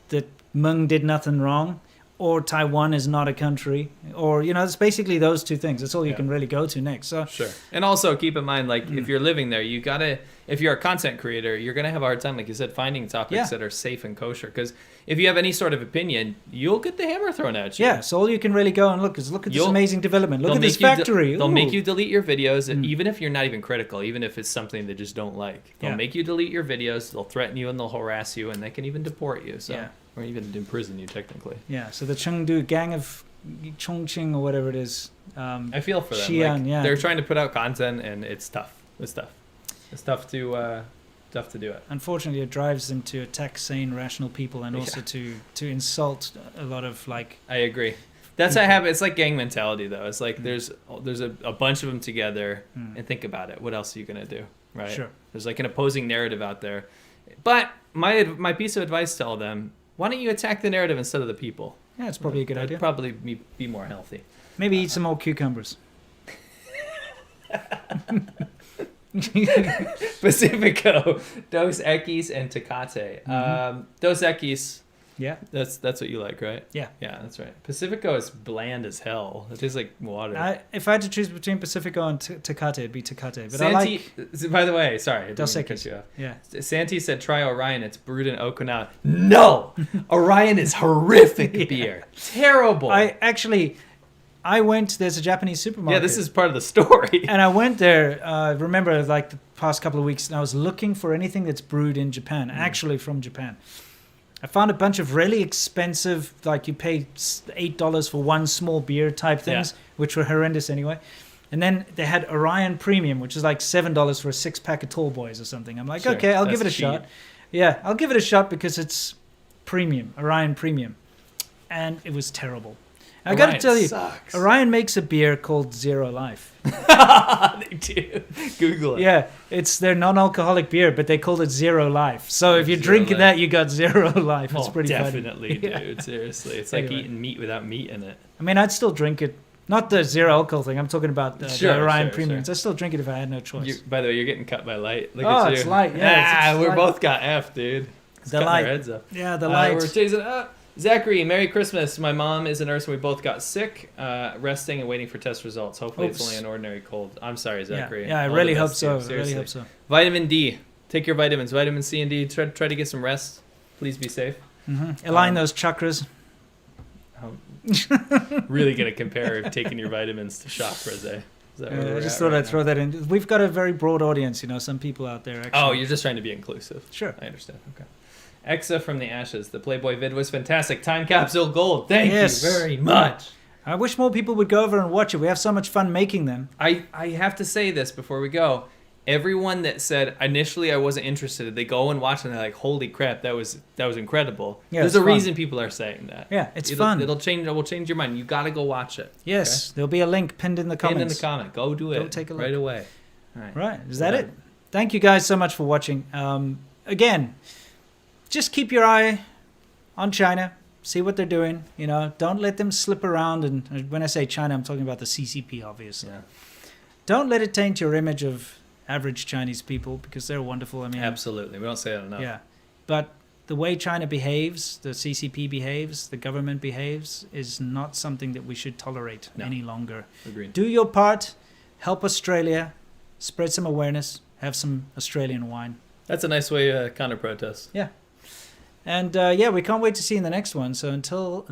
that Meng did nothing wrong, or Taiwan is not a country, or, it's basically those two things. That's all you can really go to next. So sure. And also keep in mind, like, if you're living there, you gotta, if you're a content creator, you're gonna have a hard time, like you said, finding topics that are safe and kosher. Because if you have any sort of opinion, you'll get the hammer thrown at you. Yeah, so all you can really go and look is look at this amazing development. Look at this factory. They'll make you delete your videos, and even if you're not even critical, even if it's something they just don't like, they'll make you delete your videos. They'll threaten you and they'll harass you, and they can even deport you. So. Or even imprison you, technically. Yeah, so the Chengdu gang of Chongqing, or whatever it is. I feel for them. Xi'an, like, they're trying to put out content, and it's tough. It's tough. It's tough to do it. Unfortunately, it drives them to attack sane, rational people, and also to insult a lot of, like... I agree. That's how I have it. It's like gang mentality, though. It's like there's a bunch of them together, and think about it. What else are you going to do, right? Sure. There's like an opposing narrative out there. But my piece of advice to all them, why don't you attack the narrative instead of the people? Yeah, it's probably a good idea. Probably be more healthy. Maybe eat some more cucumbers. Pacifico, Dos Equis, and Tecate. Dos Equis. Yeah. That's what you like, right? Yeah. Yeah, that's right. Pacifico is bland as hell. It tastes like water. If I had to choose between Pacifico and Tecate, it'd be Tecate. But Santi, by the way, sorry. Dos Equis. Yeah. Santi said, try Orion. It's brewed in Okinawa. No! Orion is horrific beer. Terrible. I went, there's a Japanese supermarket. Yeah, this is part of the story. And I went there, remember, like the past couple of weeks, and I was looking for anything that's brewed in Japan, actually from Japan. I found a bunch of really expensive, like you pay $8 for one small beer type things, which were horrendous anyway. And then they had Orion Premium, which is like $7 for a 6-pack of Tall Boys or something. I'm like, okay, I'll give it a shot. Yeah, I'll give it a shot because it's premium, Orion Premium. And it was terrible. I got to tell you, Orion makes a beer called Zero Life. They do. Google it. Yeah, it's their non-alcoholic beer, but they called it Zero Life. So if you drink that, you got Zero Life. It's pretty definitely, funny. Dude. Seriously, it's like eating meat without meat in it. I mean, I'd still drink it. Not the zero alcohol thing. I'm talking about the Orion Premiums. I still drink it if I had no choice. By the way, you're getting cut by light. Look at you. It's light. Yeah, we both got F, dude. The light. Our heads up. Yeah, the light. We're chasing it up. Zachary, Merry Christmas. My mom is a nurse and we both got sick, resting and waiting for test results. Hopefully it's only an ordinary cold. I'm sorry, Zachary. Yeah, I really hope so. I really hope so. Vitamin D. Take your vitamins. Vitamin C and D. Try to get some rest. Please be safe. Align those chakras. Really going to compare taking your vitamins to chakras, eh? I just thought I'd throw that in. We've got a very broad audience, some people out there. Actually. Oh, you're just trying to be inclusive. Sure. I understand. Okay. Exa from the Ashes. The Playboy vid was fantastic. Time capsule gold. Thank you very much. I wish more people would go over and watch it. We have so much fun making them. I have to say this before we go. Everyone that said initially I wasn't interested, they go and watch and they're like, "Holy crap, that was incredible." Yeah, there's a reason people are saying that. Yeah, it's fun. It will change your mind. You got to go watch it. Yes, there'll be a link pinned in the comments. Pinned in the comment. Go do it. Go take a look right away. Right. Is that it? Thank you guys so much for watching. Again, just keep your eye on China. See what they're doing. Don't let them slip around. And when I say China, I'm talking about the CCP, obviously. Yeah. Don't let it taint your image of average Chinese people because they're wonderful. I mean, absolutely. We don't say that enough. Yeah. But the way China behaves, the CCP behaves, the government behaves, is not something that we should tolerate any longer. Agreed. Do your part. Help Australia. Spread some awareness. Have some Australian wine. That's a nice way to counter protest. Yeah. And we can't wait to see you in the next one. So until